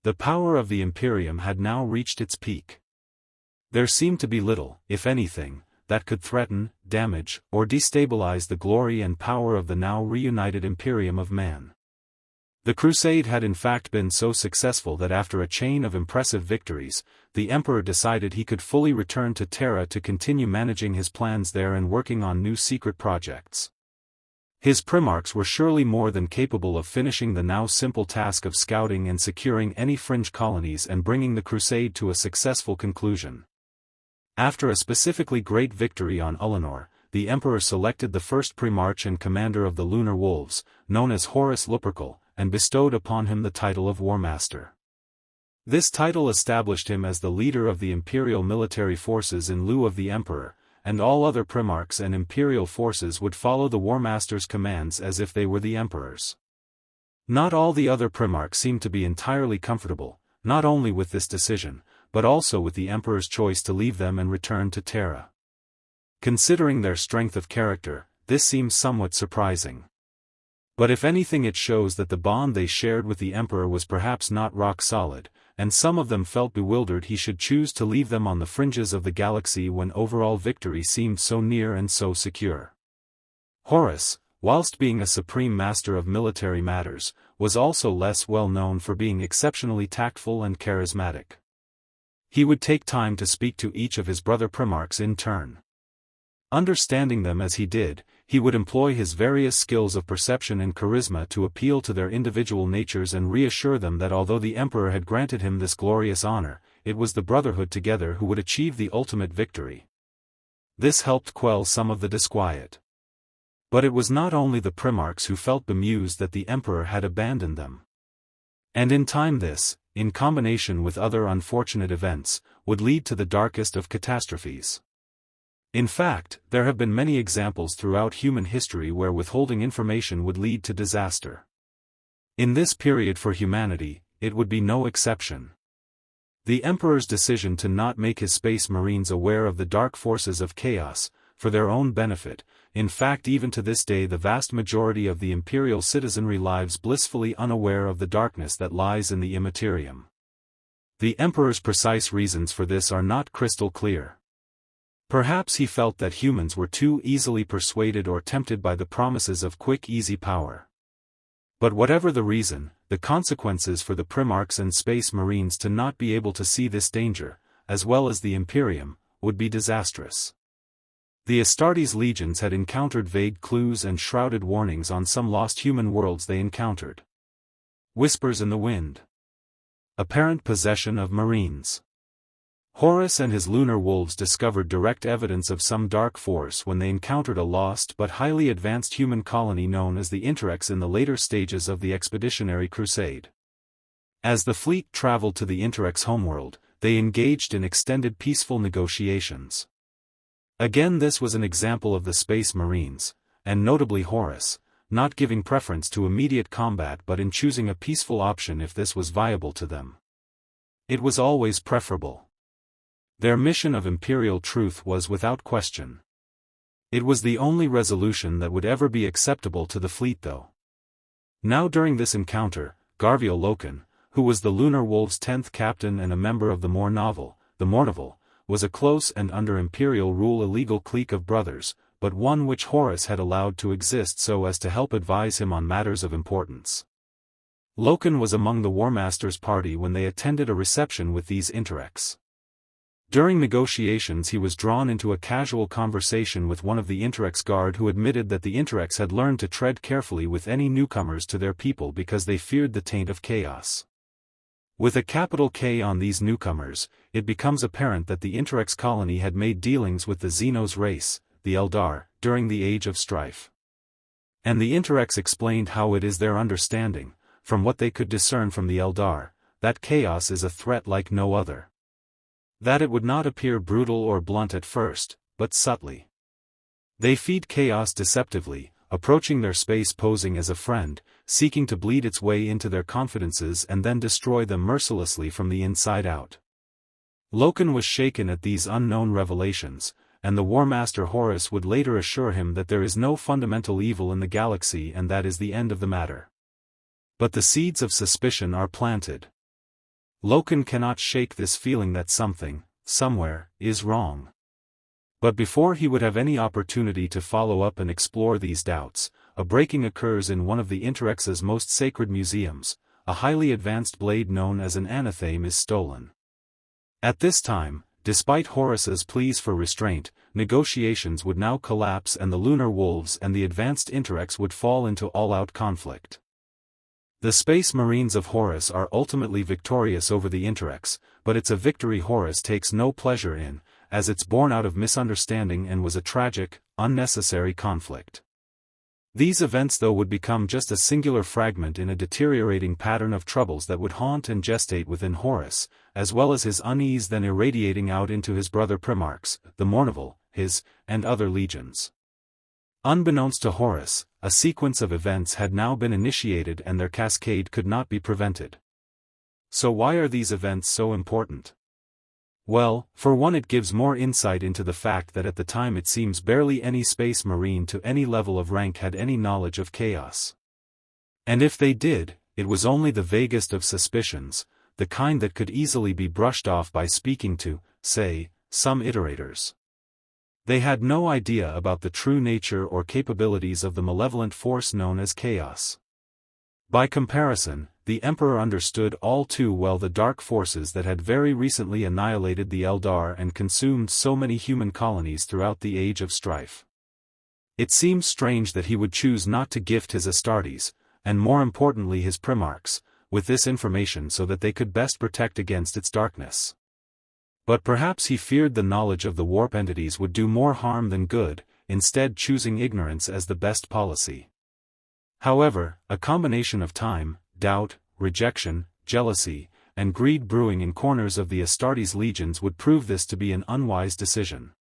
The power of the Imperium had now reached its peak. There seemed to be little, if anything, that could threaten, damage, or destabilize the glory and power of the now reunited Imperium of Man. The Crusade had in fact been so successful that after a chain of impressive victories, the Emperor decided he could fully return to Terra to continue managing his plans there and working on new secret projects. His Primarchs were surely more than capable of finishing the now simple task of scouting and securing any fringe colonies and bringing the Crusade to a successful conclusion. After a specifically great victory on Ullanor, the Emperor selected the first Primarch and commander of the Lunar Wolves, known as Horus Lupercal, and bestowed upon him the title of War Master. This title established him as the leader of the imperial military forces in lieu of the emperor, and all other primarchs and imperial forces would follow the War Master's commands as if they were the emperor's. Not all the other primarchs seemed to be entirely comfortable, not only with this decision, but also with the emperor's choice to leave them and return to Terra. Considering their strength of character, this seems somewhat surprising. But if anything it shows that the bond they shared with the Emperor was perhaps not rock solid, and some of them felt bewildered he should choose to leave them on the fringes of the galaxy when overall victory seemed so near and so secure. Horus, whilst being a supreme master of military matters, was also less well known for being exceptionally tactful and charismatic. He would take time to speak to each of his brother Primarchs in turn. Understanding them as he did, he would employ his various skills of perception and charisma to appeal to their individual natures and reassure them that although the Emperor had granted him this glorious honor, it was the Brotherhood together who would achieve the ultimate victory. This helped quell some of the disquiet. But it was not only the Primarchs who felt bemused that the Emperor had abandoned them. And in time this, in combination with other unfortunate events, would lead to the darkest of catastrophes. In fact, there have been many examples throughout human history where withholding information would lead to disaster. In this period for humanity, it would be no exception. The Emperor's decision to not make his Space Marines aware of the dark forces of chaos, for their own benefit, in fact even to this day the vast majority of the imperial citizenry lives blissfully unaware of the darkness that lies in the Immaterium. The Emperor's precise reasons for this are not crystal clear. Perhaps he felt that humans were too easily persuaded or tempted by the promises of quick easy power. But whatever the reason, the consequences for the Primarchs and Space Marines to not be able to see this danger, as well as the Imperium, would be disastrous. The Astartes legions had encountered vague clues and shrouded warnings on some lost human worlds they encountered. Whispers in the wind. Apparent possession of Marines. Horus and his lunar wolves discovered direct evidence of some dark force when they encountered a lost but highly advanced human colony known as the Interex in the later stages of the Expeditionary Crusade. As the fleet traveled to the Interex homeworld, they engaged in extended peaceful negotiations. Again this was an example of the Space Marines, and notably Horus, not giving preference to immediate combat but in choosing a peaceful option if this was viable to them. It was always preferable. Their mission of imperial truth was without question. It was the only resolution that would ever be acceptable to the fleet though. Now during this encounter, Garviel Loken, who was the Lunar Wolves' 10th captain and a member of the Mornaval, was a close and under imperial rule illegal clique of brothers, but one which Horus had allowed to exist so as to help advise him on matters of importance. Loken was among the War Master's party when they attended a reception with these Interex. During negotiations he was drawn into a casual conversation with one of the Interex guard who admitted that the Interex had learned to tread carefully with any newcomers to their people because they feared the taint of chaos. With a capital K on these newcomers, it becomes apparent that the Interex colony had made dealings with the Xenos race, the Eldar, during the Age of Strife. And the Interex explained how it is their understanding, from what they could discern from the Eldar, that chaos is a threat like no other. That it would not appear brutal or blunt at first, but subtly. They feed chaos deceptively, approaching their space posing as a friend, seeking to bleed its way into their confidences and then destroy them mercilessly from the inside out. Loken was shaken at these unknown revelations, and the War Master Horus would later assure him that there is no fundamental evil in the galaxy and that is the end of the matter. But the seeds of suspicion are planted. Loken cannot shake this feeling that something, somewhere, is wrong. But before he would have any opportunity to follow up and explore these doubts, a breaking occurs in one of the Interex's most sacred museums. A highly advanced blade known as an anatheme is stolen. At this time, despite Horus's pleas for restraint, negotiations would now collapse and the Lunar Wolves and the advanced Interex would fall into all-out conflict. The Space Marines of Horus are ultimately victorious over the Interex, but it's a victory Horus takes no pleasure in, as it's born out of misunderstanding and was a tragic, unnecessary conflict. These events though would become just a singular fragment in a deteriorating pattern of troubles that would haunt and gestate within Horus, as well as his unease then irradiating out into his brother Primarchs, the Mournival, his, and other legions. Unbeknownst to Horus, a sequence of events had now been initiated and their cascade could not be prevented. So why are these events so important? Well, for one it gives more insight into the fact that at the time it seems barely any Space Marine to any level of rank had any knowledge of chaos. And if they did, it was only the vaguest of suspicions, the kind that could easily be brushed off by speaking to, say, some iterators. They had no idea about the true nature or capabilities of the malevolent force known as chaos. By comparison, the Emperor understood all too well the dark forces that had very recently annihilated the Eldar and consumed so many human colonies throughout the Age of Strife. It seems strange that he would choose not to gift his Astartes, and more importantly his Primarchs, with this information so that they could best protect against its darkness. But perhaps he feared the knowledge of the warp entities would do more harm than good, instead choosing ignorance as the best policy. However, a combination of time, doubt, rejection, jealousy, and greed brewing in corners of the Astartes legions would prove this to be an unwise decision.